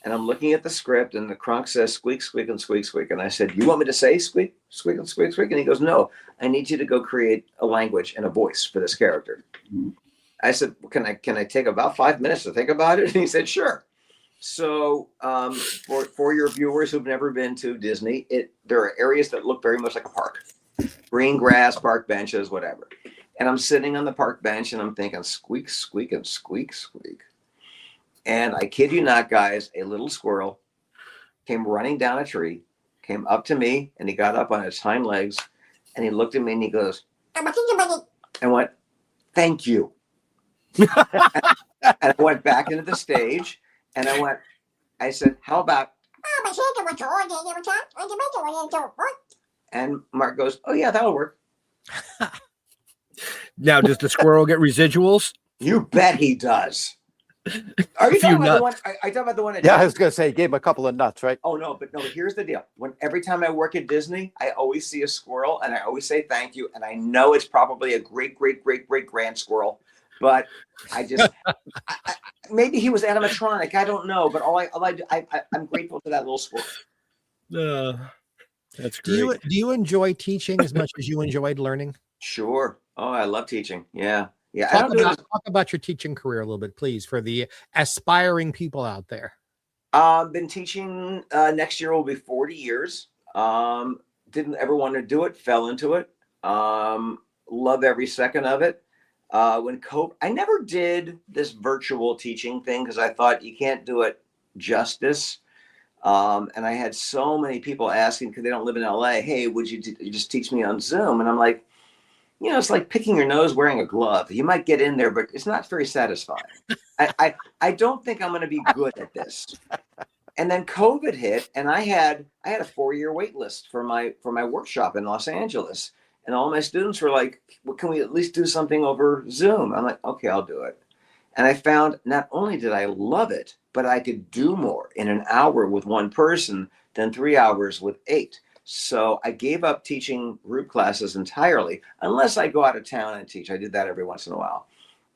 And I'm looking at the script, and the Kronk says squeak, squeak, and squeak, squeak. And I said, "You want me to say squeak, squeak, and squeak, squeak?" And he goes, "No, I need you to go create a language and a voice for this character." I said, "Can I take about 5 minutes to think about it?" And he said, "Sure." So for your viewers who've never been to Disney, there are areas that look very much like a park. Green grass, park benches, whatever. And I'm sitting on the park bench, and I'm thinking squeak, squeak, and squeak, squeak. And I kid you not, guys, a little squirrel came running down a tree, came up to me, and he got up on his hind legs, and he looked at me, and he goes, and went, "Thank you." And I went back into the stage, and I said, "How about?" And Mark goes, "Oh yeah, that'll work." Now, does the squirrel get residuals? You bet he does. Are you talking about the one? I talking about the one? Yeah, I was gonna say, he gave him a couple of nuts, right? Oh no, but no. Here's the deal. Every time I work at Disney, I always see a squirrel, and I always say thank you. And I know it's probably a great grand squirrel, but I just maybe he was animatronic. I don't know, but I'm grateful to that little squirrel. That's great. Do you enjoy teaching as much as you enjoyed learning? Sure. Oh, I love teaching. Yeah. Yeah. Talk about your teaching career a little bit, please, for the aspiring people out there. Been teaching. Next year will be 40 years. Didn't ever want to do it. Fell into it. Love every second of it. I never did this virtual teaching thing because I thought you can't do it justice. And I had so many people asking because they don't live in LA. "Hey, would you just teach me on Zoom?" And I'm like, it's like picking your nose wearing a glove. You might get in there, but it's not very satisfying. I don't think I'm going to be good at this. And then COVID hit, and I had a 4-year wait list for my workshop in Los Angeles. And all my students were like, "Well, can we at least do something over Zoom?" I'm like, "Okay, I'll do it." And I found not only did I love it, but I could do more in an hour with one person than 3 hours with 8. So I gave up teaching group classes entirely, unless I go out of town and teach. I do that every once in a while.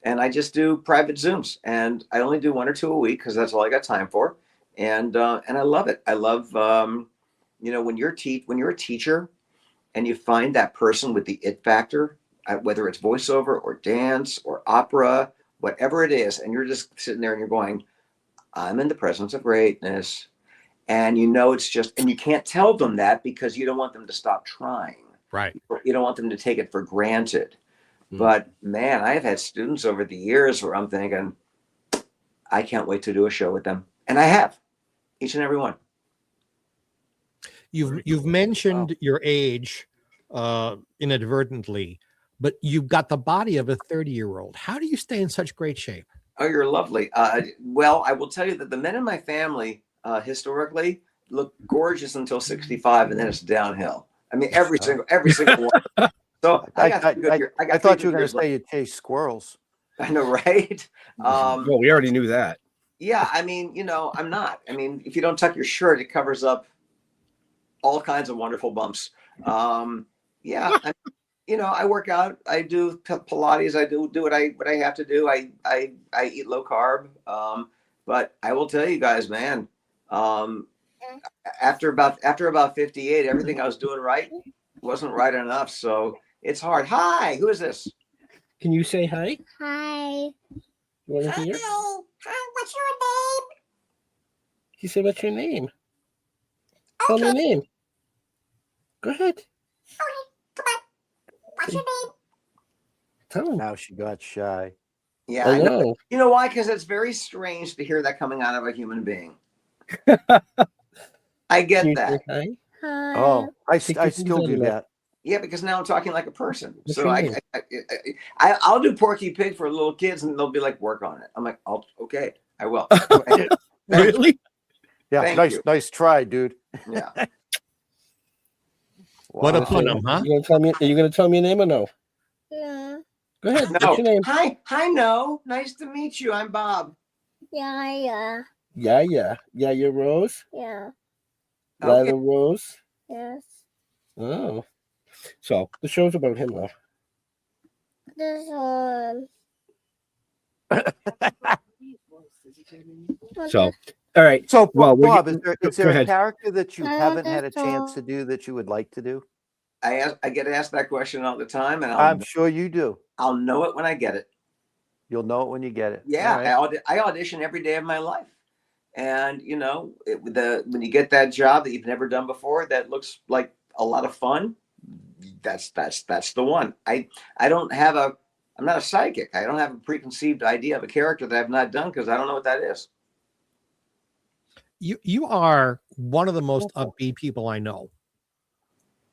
And I just do private Zooms, and I only do 1 or 2 a week because that's all I got time for. And I love it. I love, when you're a teacher and you find that person with the it factor, whether it's voiceover or dance or opera, whatever it is, and you're just sitting there and you're going, "I'm in the presence of greatness." And it's just, and you can't tell them that because you don't want them to stop trying. Right. You don't want them to take it for granted. But man, I've had students over the years where I'm thinking, I can't wait to do a show with them. And I have, each and every one. You've mentioned your age inadvertently, but you've got the body of a 30-year-old. How do you stay in such great shape? Oh, you're lovely. Well, I will tell you that the men in my family historically look gorgeous until 65, and then it's downhill. I mean, every single one. So I thought you were going to say you chase squirrels. I know, right? Well, we already knew that. Yeah, I mean, I'm not. I mean, if you don't tuck your shirt, it covers up all kinds of wonderful bumps. Yeah, I work out. I do Pilates. I do what I have to do. I eat low carb. But I will tell you guys, man, after about 58, everything I was doing right wasn't right enough. So it's hard. Hi, who is this? Can you say hi? Hi. You want to hear? Hi. Hi. What's your name? He said, "What's your name?" Tell me your name. Go ahead. Okay. Come on. What's your name? Tell him. Now she got shy. Yeah, I know. You know why? Because it's very strange to hear that coming out of a human being. I get that. Hi. Oh, I still do that. Yeah, because now I'm talking like a person. What's So your name? I'll do Porky Pig for little kids, and they'll be like, "Work on it." I'm like, "Okay, I will." Really? Yeah, Thank you. nice try, dude. Yeah. What a Wow. pun, huh? You gonna tell me? Are you gonna tell me a name or no? Yeah. Go ahead. No. What's your name? Hi, no. Nice to meet you. I'm Bob. Yeah. Yeah. You're Rose. Yeah. Okay. Lila Rose. Yes. Oh. So the show's about him now. This one. So all right. So, Well, Bob, go is there a ahead. character that you I haven't had a understand. chance to do that you would like to do? I get asked that question all the time, and I'm sure you do. I'll know it when I get it. You'll know it when you get it. Yeah, All right. I audition every day of my life, and you know, when you get that job that you've never done before, that looks like a lot of fun. That's the one. I'm not a psychic. I don't have a preconceived idea of a character that I've not done because I don't know what that is. You are one of the most upbeat people I know.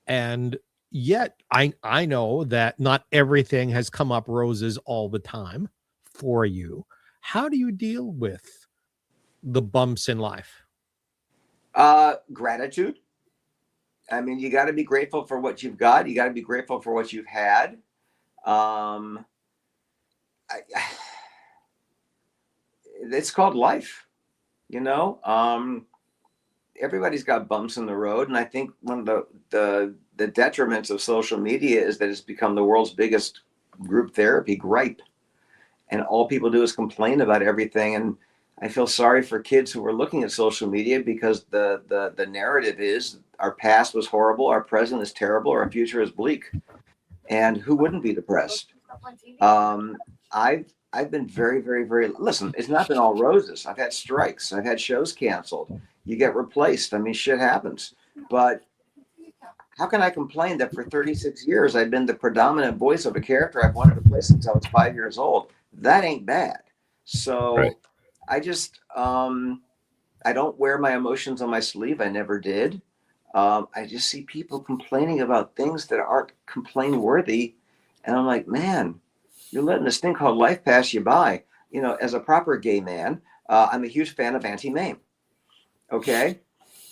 And yet I know that not everything has come up roses all the time for you. How do you deal with the bumps in life? Gratitude. I mean, you got to be grateful for what you've got. You got to be grateful for what you've had. It's called life, you know. Everybody's got bumps in the road, and I think one of the detriments of social media is that it's become the world's biggest group therapy gripe, and all people do is complain about everything. And I feel sorry for kids who are looking at social media because the narrative is our past was horrible, our present is terrible, our future is bleak, and who wouldn't be depressed? I've been very, very, very, listen, it's not been all roses. I've had strikes. I've had shows canceled. You get replaced. I mean, shit happens. But how can I complain that for 36 years, I've been the predominant voice of a character I've wanted to play since I was 5 years old? That ain't bad. So right. I just, I don't wear my emotions on my sleeve. I never did. I just see people complaining about things that aren't complain worthy. And I'm like, man, you're letting this thing called life pass you by. You know, as a proper gay man, I'm a huge fan of Auntie Mame. Okay?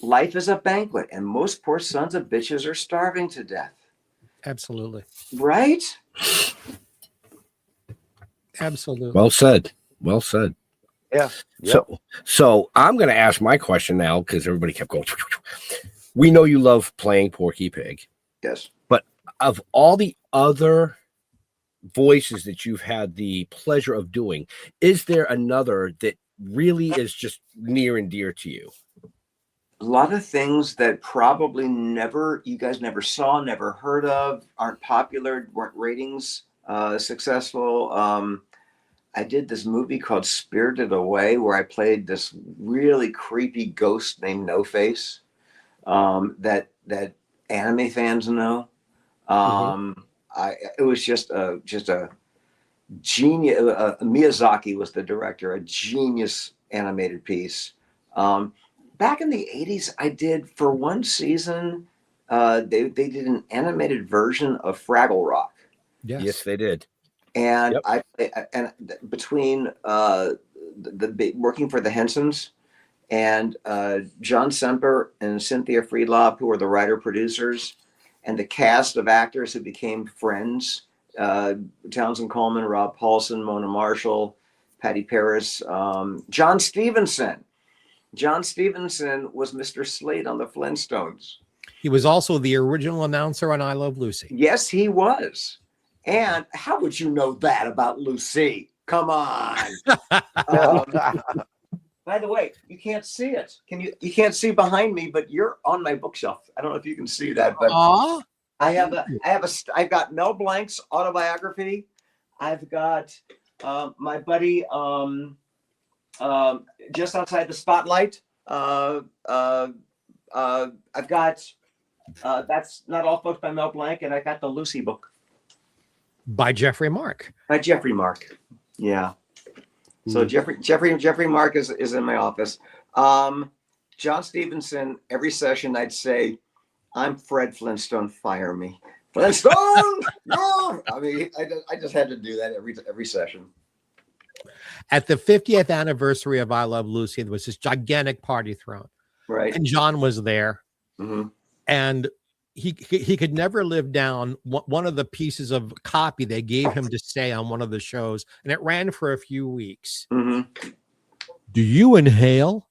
Life is a banquet, and most poor sons of bitches are starving to death. Absolutely. Right? Absolutely. Well said. Well said. Yeah. Yep. So I'm going to ask my question now because everybody kept going. We know you love playing Porky Pig. Yes. But of all the other voices that you've had the pleasure of doing, is there another that really is just near and dear to you? A lot of things that probably you guys never saw, never heard of, aren't popular, weren't ratings successful. I did this movie called Spirited Away where I played this really creepy ghost named No Face that anime fans know. It was just a genius. Miyazaki was the director, a genius animated piece. Back in the 80s, I did for one season, they did an animated version of Fraggle Rock. Yes, they did. And between working for the Hensons and John Semper and Cynthia Friedlop, who were the writer-producers, and the cast of actors who became friends, Townsend Coleman, Rob Paulson, Mona Marshall, Patty Paris, John Stevenson. John Stevenson was Mr. Slate on the Flintstones. He was also the original announcer on I Love Lucy. Yes, he was. And how would you know that about Lucy? Come on. By the way, you can't see it. You can't see behind me, but you're on my bookshelf. I don't know if you can see that, but I've got Mel Blanc's autobiography. I've got my buddy Just Outside the Spotlight. I've got That's Not All Folks by Mel Blanc, and I got the Lucy book by Jeffrey Mark. By Jeffrey Mark, yeah. So Jeffrey Mark is in my office. John Stevenson, every session I'd say, I'm Fred Flintstone. Fire me, Flintstone. No, I mean, I just had to do that every session. At the 50th anniversary of I Love Lucy, there was this gigantic party thrown, Right. and John was there, Mm-hmm. and he could never live down one of the pieces of copy they gave him to say on one of the shows, and it ran for a few weeks. Mm-hmm. Do you inhale?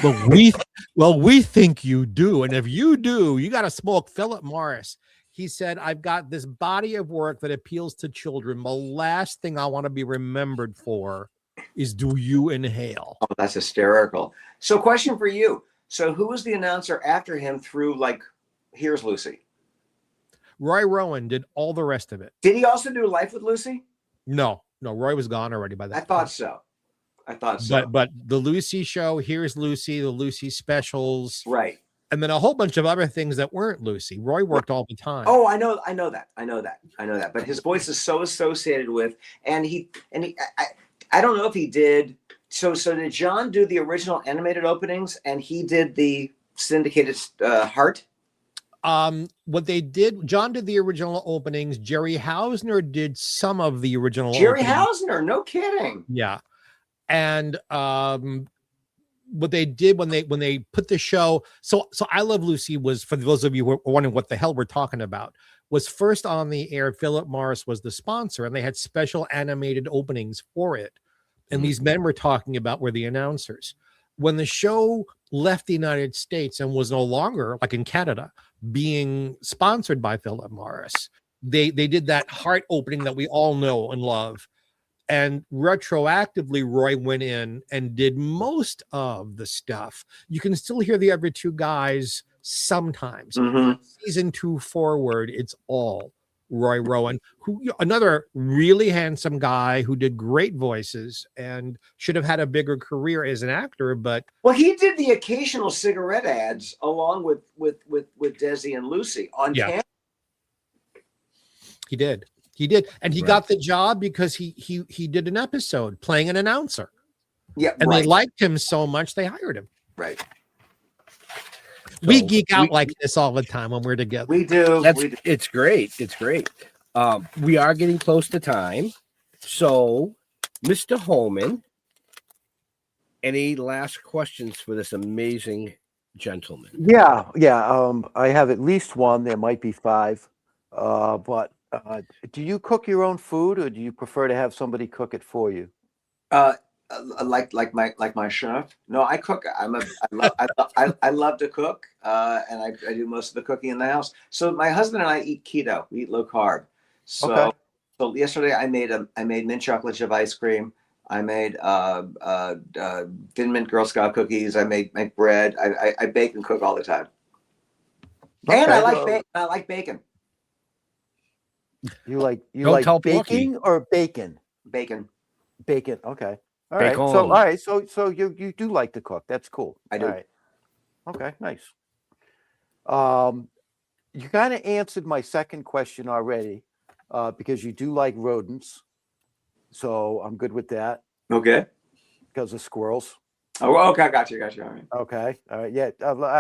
Well, we think you do, and if you do, you got to smoke. Philip Morris. He said, I've got this body of work that appeals to children. The last thing I want to be remembered for is, do you inhale? Oh, that's hysterical. So, question for you. So, who was the announcer after him through, like, Here's Lucy? Roy Rowan did all the rest of it. Did he also do Life with Lucy? No, Roy was gone already by that I thought so. But the Lucy show, Here's Lucy, the Lucy specials. Right. And then a whole bunch of other things that weren't Lucy. Roy worked all the time. Oh, I know that. But his voice is so associated with, and I don't know if he did. So did John do the original animated openings, and he did the syndicated Heart? What they did, John did the original openings. Jerry Hausner did some of the original. Jerry openings. Hausner, no kidding. Yeah, and what they did when they put the show, so I Love Lucy was, for those of you who are wondering what the hell we're talking about, was first on the air. Philip Morris was the sponsor, and they had special animated openings for it. And these men we're talking about were the announcers. When the show left the United States and was no longer, like in Canada, being sponsored by Philip Morris, they did that Heart opening that we all know and love. And retroactively, Roy went in and did most of the stuff. You can still hear the other two guys sometimes. Mm-hmm. Season 2 forward, it's all Roy Rowan, who, another really handsome guy who did great voices and should have had a bigger career as an actor. But well, he did the occasional cigarette ads along with Desi and Lucy on camera. He did. And he got the job because he did an episode playing an announcer. Yeah. And they liked him so much they hired him. Right. We geek out like this all the time when we're together. We do. It's great. It's great. We are getting close to time. So, Mr. Holman, any last questions for this amazing gentleman? Yeah. I have at least one. There might be 5. But do you cook your own food, or do you prefer to have somebody cook it for you? Like my chef. No, I cook. I love to cook, and I do most of the cooking in the house. So my husband and I eat keto. We eat low carb. So yesterday I made mint chocolate chip ice cream. I made thin mint Girl Scout cookies. I make bread. I bake and cook all the time. And I like bacon. You like tell baking or bacon? Bacon. Okay. All right. So you do like to cook. That's cool. I do. All right. Okay. Nice. You kind of answered my second question already, because you do like rodents. So I'm good with that. Okay. Because of squirrels. Oh, okay. Got you. All right. Okay. All right. Yeah.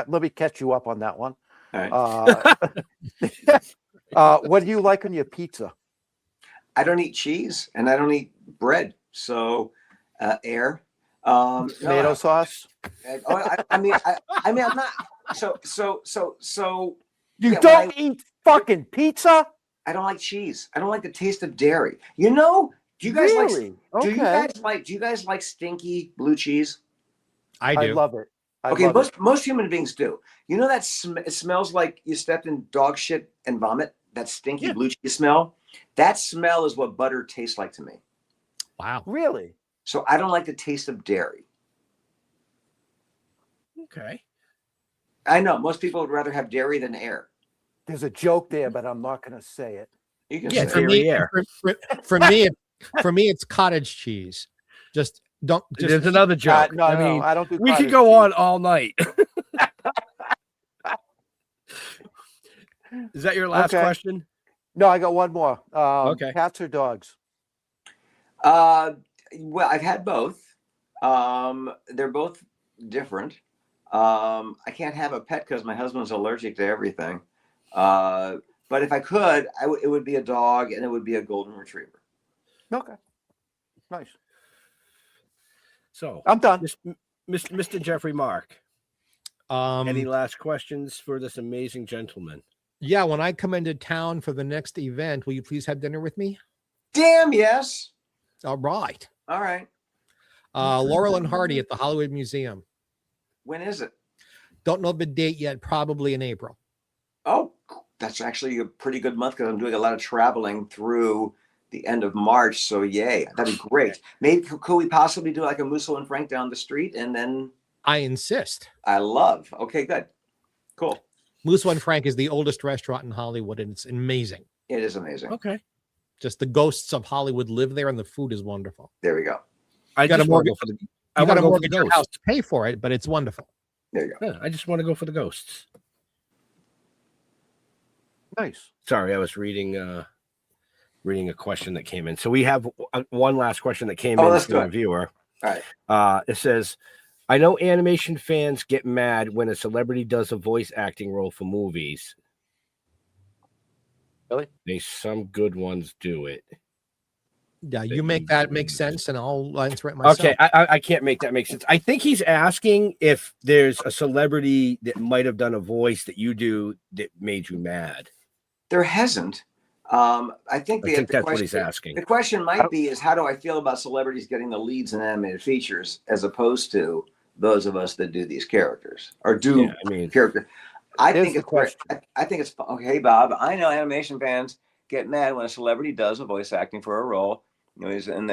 Let me catch you up on that one. All right. What do you like on your pizza? I don't eat cheese and I don't eat bread. So, air. Tomato sauce. I mean, I'm not. So. You don't eat fucking pizza? I don't like cheese. I don't like the taste of dairy. You know? Do you guys really? Do you guys like stinky blue cheese? I do. I love it. Most human beings do. You know that it smells like you stepped in dog shit and vomit. That stinky blue cheese smell. That smell is what butter tastes like to me. Wow. Really? So I don't like the taste of dairy. Okay. I know most people would rather have dairy than air. There's a joke there, but I'm not going to say it. You can Yeah, say for it. me, for me, it's cottage cheese. Just don't. There's another joke. No, I don't do. We could cottage go cheese. on all night. Is that your last question? No, I got one more. Okay. Cats or dogs? Well, I've had both. They're both different. I can't have a pet because my husband's allergic to everything. But if I could, it would be a dog, and it would be a golden retriever. Okay. Nice. So I'm done. Mr. Jeffrey Mark. Any last questions for this amazing gentleman? Yeah, when I come into town for the next event, will you please have dinner with me? Damn yes. All right. All right. Laurel and Hardy at the Hollywood Museum. When is it? Don't know the date yet. Probably in April. Oh, that's actually a pretty good month because I'm doing a lot of traveling through the end of March. So yay, that'd be great. Maybe could we possibly do like a Musso and Frank down the street and then? I insist. I love. Okay, good. Cool. Musso and Frank is the oldest restaurant in Hollywood, and it's amazing. It is amazing. Okay. Just the ghosts of Hollywood live there, and the food is wonderful. There we go. I got just a want to mortgage. go for the. I got to mortgage your ghosts. house to pay for it, but it's wonderful. There you go. Yeah, I just want to go for the ghosts. Nice. Sorry, I was reading a question that came in. So we have one last question that came in from a viewer. All right. It says, I know animation fans get mad when a celebrity does a voice acting role for movies. Really? Some good ones do it. Yeah, you make that make sense, and I'll answer it myself. Okay, I can't make that make sense. I think he's asking if there's a celebrity that might have done a voice that you do that made you mad. There hasn't. I think the that's what question, he's asking. The question might be is how do I feel about celebrities getting the leads in animated features as opposed to those of us that do these characters or do character. I think it's okay, Bob. I know animation fans get mad when a celebrity does a voice acting for a role. You know, and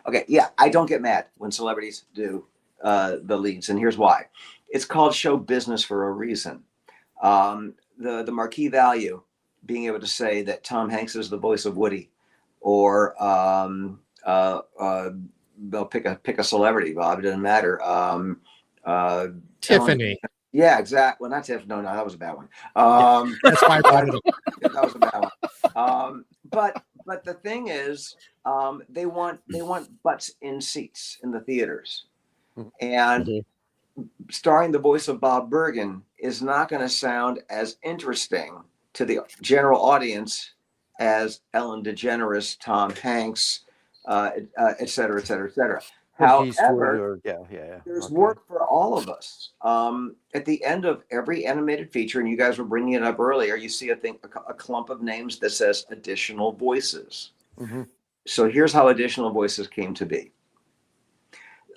okay, yeah. I don't get mad when celebrities do the leads, and here's why. It's called show business for a reason. The marquee value, being able to say that Tom Hanks is the voice of Woody, or they'll pick a celebrity, Bob. It doesn't matter. Tiffany. Yeah, exactly. Well, not Tiffany. No, that was a bad one. That's why I brought it up. That was a bad one. But the thing is, they want butts in seats in the theaters, and starring the voice of Bob Bergan is not going to sound as interesting to the general audience as Ellen DeGeneres, Tom Hanks, et cetera, et cetera, et cetera. However, there's work for all of us. At the end of every animated feature, and you guys were bringing it up earlier, you see a clump of names that says additional voices. Mm-hmm. So here's how additional voices came to be.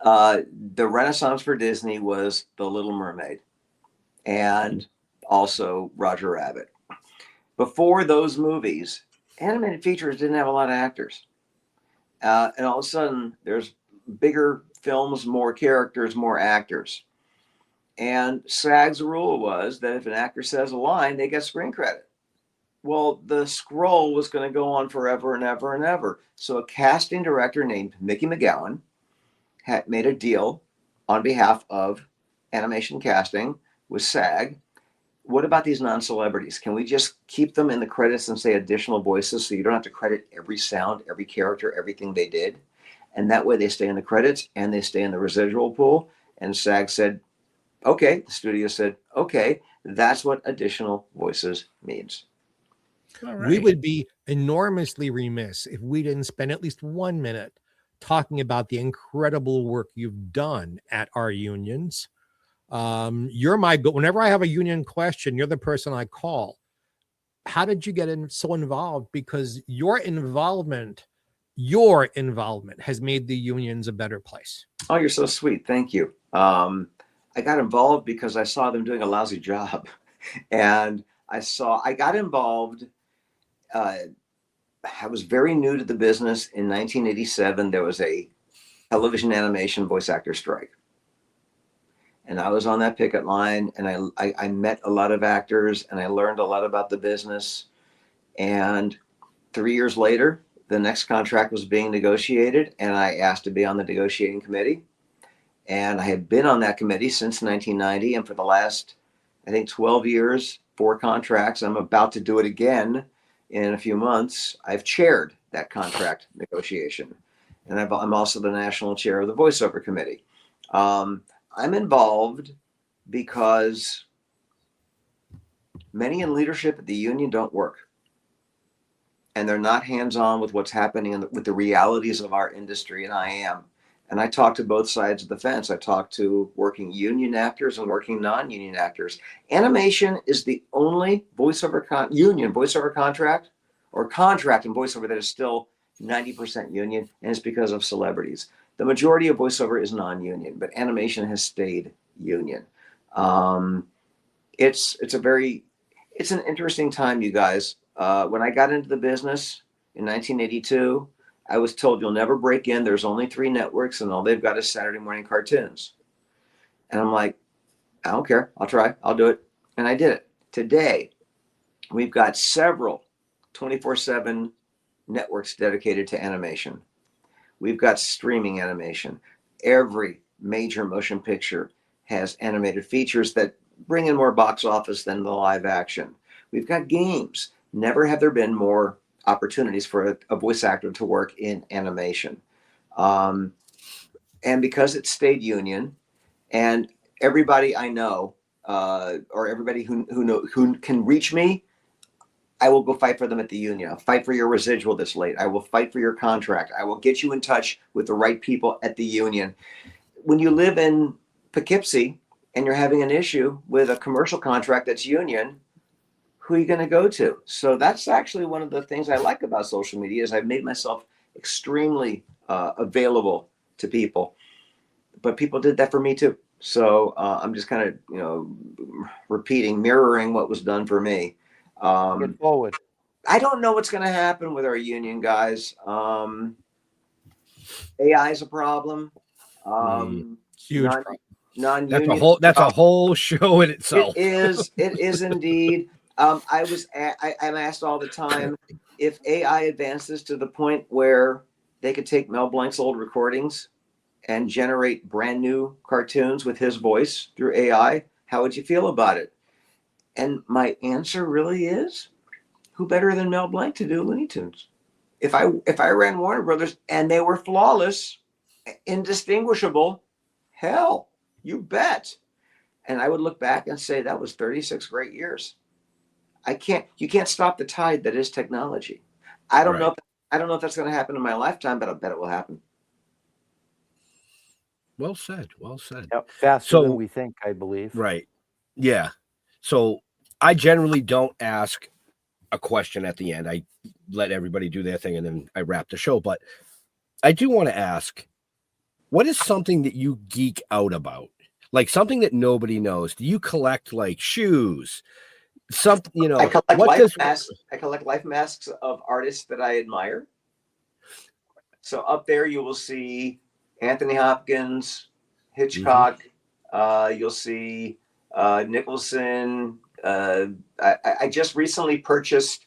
The Renaissance for Disney was The Little Mermaid and also Roger Rabbit. Before those movies, animated features didn't have a lot of actors. And all of a sudden, there's bigger films, more characters, more actors. And SAG's rule was that if an actor says a line, they get screen credit. Well, the scroll was going to go on forever and ever and ever. So a casting director named Mickey McGowan had made a deal on behalf of animation casting with SAG. What about these non-celebrities? Can we just keep them in the credits and say additional voices so you don't have to credit every sound, every character, everything they did? And that way they stay in the credits and they stay in the residual pool. And SAG said, okay. The studio said, okay, that's what additional voices means. Right. We would be enormously remiss if we didn't spend at least 1 minute talking about the incredible work you've done at our unions. You're whenever I have a union question, you're the person I call. How did you get so involved? Because your involvement has made the unions a better place. Oh, you're so sweet. Thank you. I got involved because I saw them doing a lousy job. And I got involved. I was very new to the business. In 1987, there was a television animation voice actor strike. And I was on that picket line, and I met a lot of actors, and I learned a lot about the business. And 3 years later, the next contract was being negotiated, and I asked to be on the negotiating committee. And I had been on that committee since 1990, and for the last, I think, 12 years, 4 contracts. I'm about to do it again in a few months. I've chaired that contract negotiation, and I'm also the national chair of the voiceover committee. I'm involved because many in leadership at the union don't work, and they're not hands-on with what's happening with the realities of our industry, and I am. And I talk to both sides of the fence. I talk to working union actors and working non-union actors. Animation is the only union voiceover contract or contract in voiceover that is still 90% union, and it's because of celebrities. The majority of voiceover is non-union, but animation has stayed union. It's an interesting time, you guys. When I got into the business in 1982, I was told you'll never break in. There's only 3 networks, and all they've got is Saturday morning cartoons. And I'm like, I don't care. I'll try. I'll do it. And I did it. Today, we've got several 24/7 networks dedicated to animation. We've got streaming animation. Every major motion picture has animated features that bring in more box office than the live action. We've got games. Never have there been more opportunities for a voice actor to work in animation. And because it stayed union, and everybody I know, or everybody who can reach me, I will go fight for them at the union. I'll fight for your residual this late. I will fight for your contract. I will get you in touch with the right people at the union. When you live in Poughkeepsie and you're having an issue with a commercial contract that's union, who are you going to go to? So that's actually one of the things I like about social media is I've made myself extremely available to people, but people did that for me too. So I'm just kind of, mirroring what was done for me. Get forward. I don't know what's going to happen with our union guys. AI is a problem. Huge problem. Non-union. That's a whole show in itself. It is indeed. I'm asked all the time if AI advances to the point where they could take Mel Blanc's old recordings and generate brand new cartoons with his voice through AI, how would you feel about it? And my answer really is, who better than Mel Blanc to do Looney Tunes? If I ran Warner Brothers and they were flawless, indistinguishable, hell, you bet. And I would look back and say that was 36 great years. You can't stop the tide that is technology. I don't know if that's going to happen in my lifetime, but I bet it will happen. Well said. Well said. Yep, faster than we think, I believe. Right. Yeah. So I generally don't ask a question at the end. I let everybody do their thing and then I wrap the show. But I do want to ask, what is something that you geek out about? Like something that nobody knows. Do you collect like shoes? Something, I collect life masks of artists that I admire. So up there you will see Anthony Hopkins, Hitchcock. You'll see Nicholson. I just recently purchased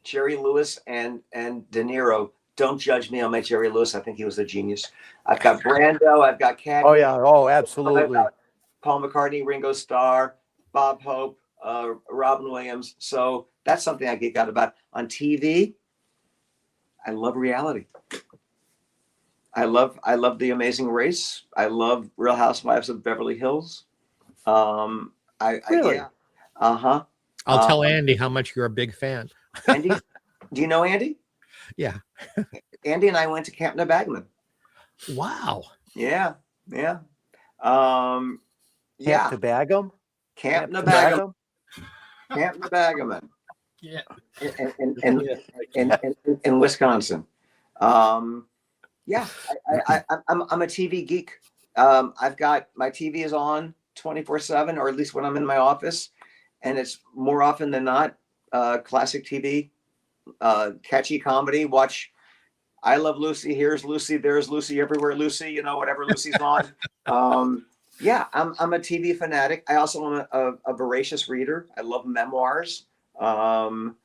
Jerry Lewis and De Niro. Don't judge me on my Jerry Lewis. I think he was a genius. I've got Brando. I've got Caddy. Oh yeah. Oh, absolutely. Paul McCartney, Ringo Starr, Bob Hope, Robin Williams. So that's something I geek out about. On TV, I love reality. I love The Amazing Race. I love Real Housewives of Beverly Hills. Really? Yeah. I'll tell Andy how much you're a big fan. Andy, do you know Andy? Yeah. Andy and I went to Camp Nebagaman. Wow. Yeah. Camp Nebagaman? Camp Nebagaman. Camp Nebagaman. Yeah. In Wisconsin. Yeah, I'm a TV geek. I've got my TV is on 24/7, or at least when I'm in my office, and it's more often than not classic TV, catchy comedy. Watch I Love Lucy, Here's Lucy, There's Lucy, Everywhere Lucy, whatever Lucy's on. Yeah, I'm a TV fanatic. I also am a voracious reader. I love memoirs. And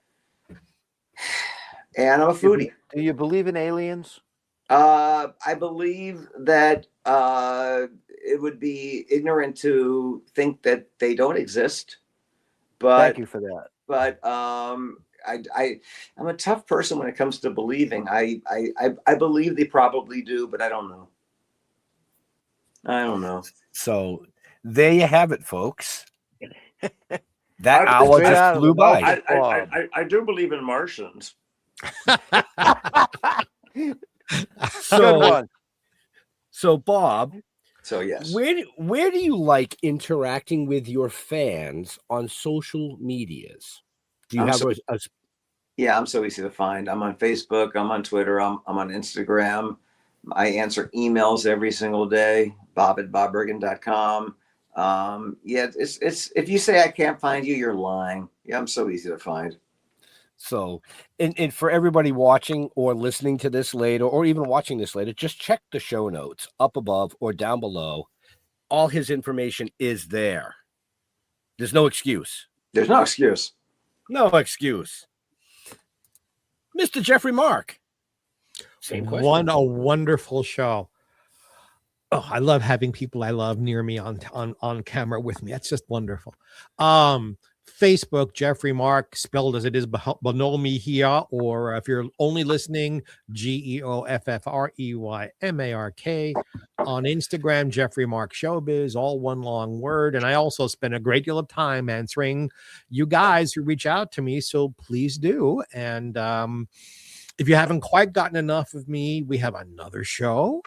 I'm a foodie. Do you believe in aliens? I believe that it would be ignorant to think that they don't exist. But thank you for that. But I'm a tough person when it comes to believing. I believe they probably do, but I don't know. I don't know. So there you have it, folks. That I- hour Straight out just of flew the mouth by. of Bob. I do believe in Martians. Good So, one. so Bob, So yes. where do you like interacting with your fans on social medias? Do you I'm have so- a Yeah, I'm so easy to find. I'm on Facebook. I'm on Twitter. I'm on Instagram. I answer emails every single day. Bob@bobbergan.com. Yeah, it's if you say I can't find you, you're lying. Yeah, I'm so easy to find. So, and for everybody watching or listening to this later, or even watching this later, just check the show notes up above or down below. All his information is there. There's no excuse. There's no excuse. No excuse. Mr. Jeffrey Mark. Same question. A wonderful show. Oh, I love having people I love near me on camera with me. That's just wonderful. Facebook, Jeffrey Mark, spelled as it is below me here, or if you're only listening, GeoffreyMark. On Instagram, Jeffrey Mark Showbiz, all one long word. And I also spend a great deal of time answering you guys who reach out to me, so please do. And if you haven't quite gotten enough of me, we have another show.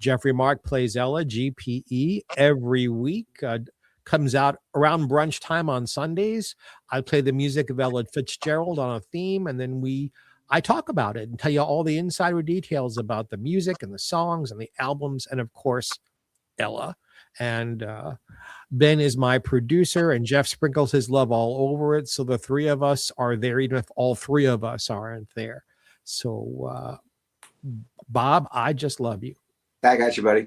Jeffrey Mark Plays Ella, GPE, every week. Comes out around brunch time on Sundays. I play the music of Ella Fitzgerald on a theme, and then I talk about it and tell you all the insider details about the music and the songs and the albums, and of course, Ella. And Ben is my producer, and Jeff sprinkles his love all over it. So the three of us are there, even if all three of us aren't there. So, Bob, I just love you. I got you, buddy.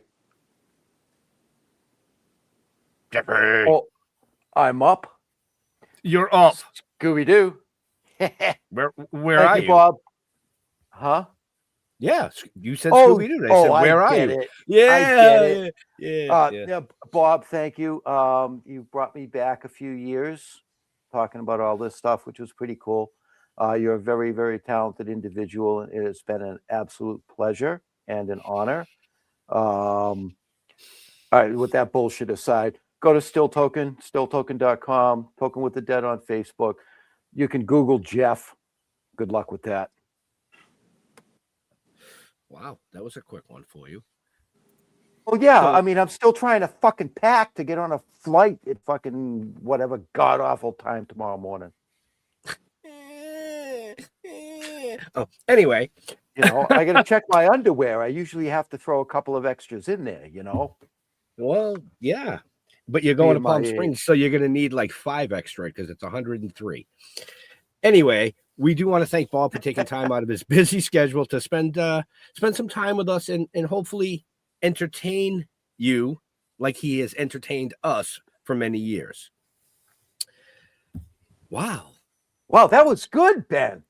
Jeffrey. Oh, I'm up. You're up. Scooby Doo. Where Thank are you, you? Bob. Huh? Yeah, you said Oh, Scooby Doo. I said, where are get you? it. Yeah, I get it. yeah. Yeah, Bob, thank you. You brought me back a few years talking about all this stuff, which was pretty cool. You're a very, very talented individual, and it has been an absolute pleasure and an honor. All right, with that bullshit aside, go to stilltoken.com, Token with the Dead on Facebook. You can Google Jeff. Good luck with that. Wow, that was a quick one for you. Well, yeah, So- I mean, I'm still trying to fucking pack to get on a flight at fucking whatever god awful time tomorrow morning. Oh, anyway, You know, I got to check my underwear. I usually have to throw a couple of extras in there, you know. well, yeah, but you're going to Being my Palm age. Springs, so you're going to need like 5 extra because it's 103. Anyway, we do want to thank Bob for taking time out of his busy schedule to spend some time with us and hopefully entertain you like he has entertained us for many years. Wow. Wow, that was good, Ben.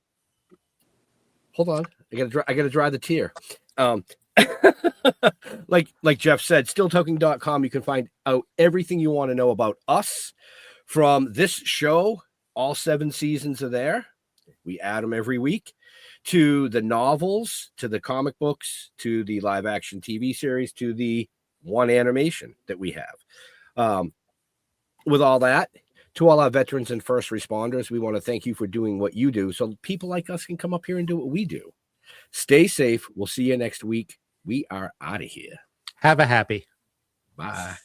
Hold on. I gotta dry the tear. Like Jeff said, stilltoking.com, you can find out everything you want to know about us from this show. All 7 seasons are there. We add them every week, to the novels, to the comic books, to the live action TV series, to the one animation that we have. With all that, to all our veterans and first responders, we want to thank you for doing what you do so people like us can come up here and do what we do. Stay safe. We'll see you next week. We are out of here. Have a happy. Bye.